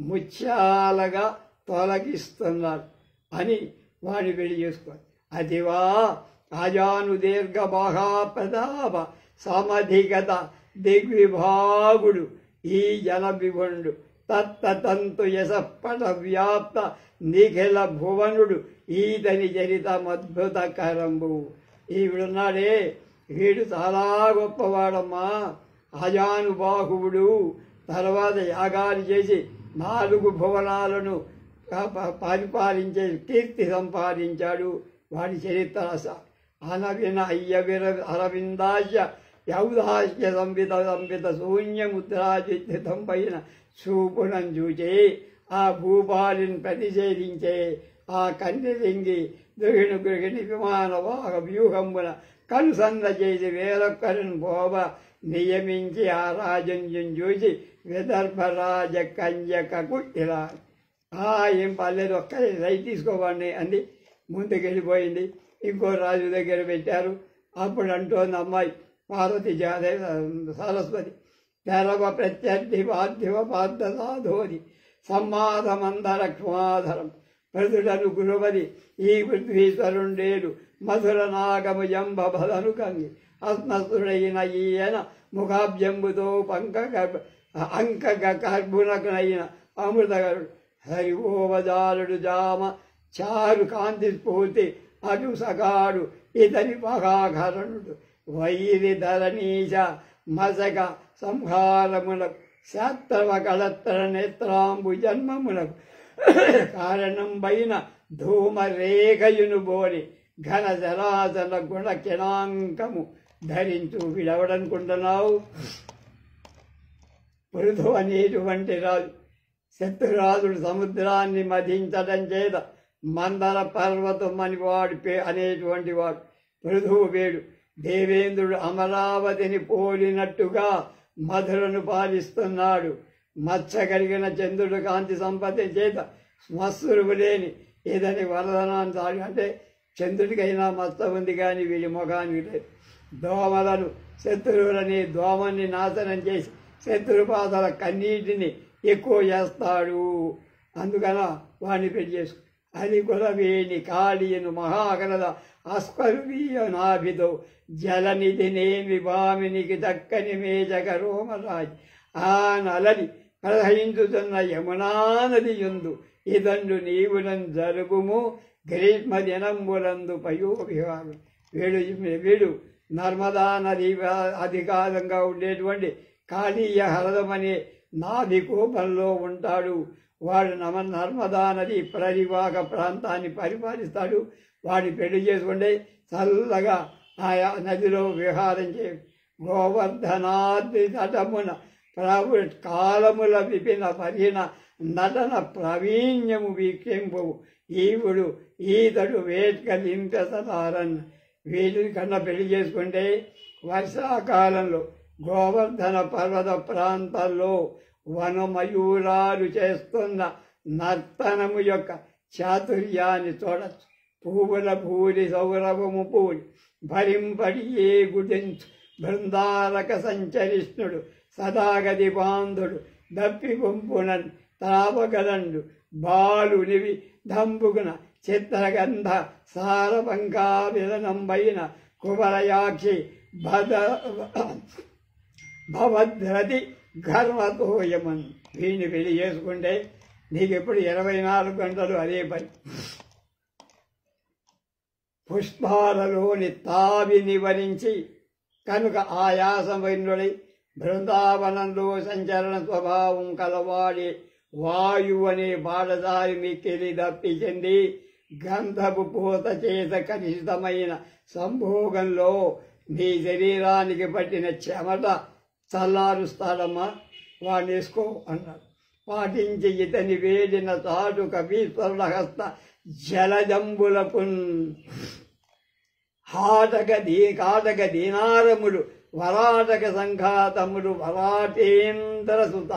ముత్యాలగా తొలగిస్తున్నాడు అని వాడిని పెళ్లి చేసుకోవాలి. అదివా అజాను దీర్ఘ మహాప్రతాప సమధిగత దిగ్విభాగుడు ఈ జన విభుండు తత్తంతు యశపట వ్యాప్త నిఖిల భువనుడు ఈతని చరితమద్భుత కరంబు. ఈవిడున్నాడే, వీడు చాలా గొప్పవాడమ్మా, అజానుబాహువుడు. తర్వాత యాగాలు చేసి 4 భువనాలను పరిపాలించే కీర్తి సంపాదించాడు. వాడి చరిత్ర అనవిన అయ్యవిర అరవిందాశ యౌదాస్య సంవిత శూన్యముద్రాజితం పైన చూపునం చూచే ఆ భూపాలిని ప్రతిషేధించే ఆ కన్నెలింగి గృహిణి విమానవాహ వ్యూహమున కనుసన్న చేసి వేరొక్కరిని పోవ నియమించి ఆ రాజంజం చూసి విదర్భరాజ కన్యకకు ఇలా ఏం పర్లేదు ఒక్కరి రైట్ తీసుకోవాడిని అంది. ముందుకెళ్ళిపోయింది. ఇంకో రాజు దగ్గర పెట్టారు. అప్పుడు అంటోంది అమ్మాయి పార్వతి సరస్వతి, తెరవ ప్రత్యర్థి పార్థివ పార్థ సాధోది సమ్మాధమందర క్షమాధరం ప్రతుడను గురువది ఈ పృథ్వీశ్వరుండేడు మధుర నాగము జంబ బదను కంగి అస్మస్తుడైన ఈయన ముఖాబ్జంబుతో అంక కర్భునకునైన అమృతగరుడు హరిఓవజాలుడు జామ చారు కాంతి స్ఫూర్తి అటు సగాడు ఇతని మహాకరణుడు వైరి ధరణీశ మసక సంహారములకు శాస్త్రవ కళత్ర నేత్రాంబు జన్మములకు కారణం పైన ధూమరేఖయును బోని ఘన జరాజల గుణ కిణాంకము ధరించు. వీడెవడనుకుంటున్నావు? పృథు అనేటువంటి రాజు. శత్రురాజుడు సముద్రాన్ని మధించడం చేత మందర పర్వతం అని వాడు అనేటువంటి వాడు పృథువు వేడు. దేవేంద్రుడు అమరావతిని పోలినట్టుగా మధురను పాలిస్తున్నాడు. మచ్చ కలిగిన చంద్రుడు కాంతి సంపత్తి చేత శ్మశ్రువు లేని ఏదని వరదనాన్ని సాగి అంటే చంద్రుడికైనా మచ్చ ఉంది కానీ వీడి ముఖానికి లేదు. దోమలను శత్రువులని దోమని నాశనం చేసి శత్రుపాదల కన్నీటిని ఎక్కువ చేస్తాడు. అందుకన వాడిని పెళ్లి చేసుకు. అది కూడా వేణి కాళీయను మహాకరద అస్పర్వీయ నాభితో జలనిధినేమి భామినికి దక్కని మేజక రోమరాజు ఆ నలని ప్రదహించుతున్న యమునా నది యందు ఇదండు నీవునం జరుగుము గ్రీష్మ దినంబులందు పయోభిహారు. వీడు నర్మదా నది అధికారంగా ఉండేటువంటి కాళీయ హరదమనే నాభి కూపంలో ఉంటాడు. వాడు నర్మదా నది పరివాహక ప్రాంతాన్ని పరిపాలిస్తాడు. వాడిని పెళ్లి చేసుకుంటే చల్లగా ఆయా నదిలో విహారం చే. గోవర్ధనాద్రి తటమున ప్రభు కాలముల విపిన పరిణ నటన ప్రావీణ్యము వీక్షింపు ఈతడు వేట్కలింపెసలారన్. వీటిని కన్నా పెళ్లి చేసుకుంటే వర్షాకాలంలో గోవర్ధన పర్వత ప్రాంతాల్లో వనమయూరాలు చేస్తున్న నర్తనము యొక్క చాతుర్యాన్ని చూడచ్చు. పువ్వుల పూరి సౌరభము పూరి భరింపడి ఏ గుడించు బృందారక సంచరిష్ణుడు సదాగతి బాంధుడు దప్పి గుంపునన్ తాపగలండు బాలునివి దంబుగున చిత్రగంధ సారభంగా విలనంబైన కువలయాక్షి భవద్రతి గర్వతోయమన్. వీడిని పెళ్లి చేసుకుంటే నీకు ఎప్పుడు 24 గంటలు అదే పని. పుష్పాలలోని తావి నివరించి కనుక ఆయాసమైనడై బృందావనంలో సంచరణ స్వభావం కలవాడి వాయువు అనే బాటదారి మిక్కిలి దప్పి చెంది గంధపు పూత చేత కలుషితమైన సంభోగంలో నీ శరీరానికి పట్టిన చెమట చల్లారుస్తాడమ్మా, వాడిని వేసుకో అన్నాడు. పాటించి ఇతని వేడిన చాటు కవీశ్వరుల హస్త జలజంబులకు కాటక దీనారముడు వరాటక సంఘాతముడు వరాటేంద్ర సుత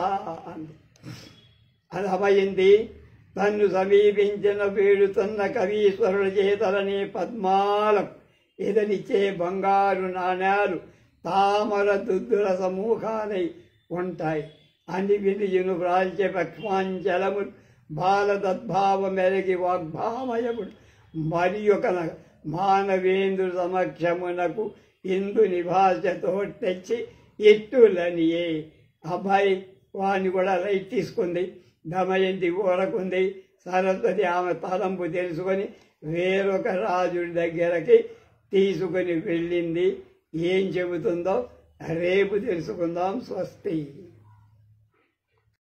అది అభయింది. తన్ను సమీపించిన వేడుతున్న కవీశ్వరుల చేతలనే పద్మాలకు ఎదరిచ్చే బంగారు నాణ్యాలు తామర దుద్దుల సమూహాలై ఉంటాయి. అని వినియును వ్రాల్చే పక్ష్మాంచలములు బాలతద్భావ మెరగి వాగ్భామయముడు మరి ఒక మానవేంద్రు సమక్షమునకు ఇందు నిభాషతో తెచ్చి ఇట్టులనియే. అబ్బాయి వాణ్ణి కూడా లైట్ తీసుకుంది. దమయంతి ఊరకుంది. సరస్వతి ఆమె తలంపు తెలుసుకొని వేరొక రాజుడి దగ్గరకి తీసుకుని వెళ్ళింది. ఏం చెబుతుందో రేపు తెలుసుకుందాం. స్వస్తి.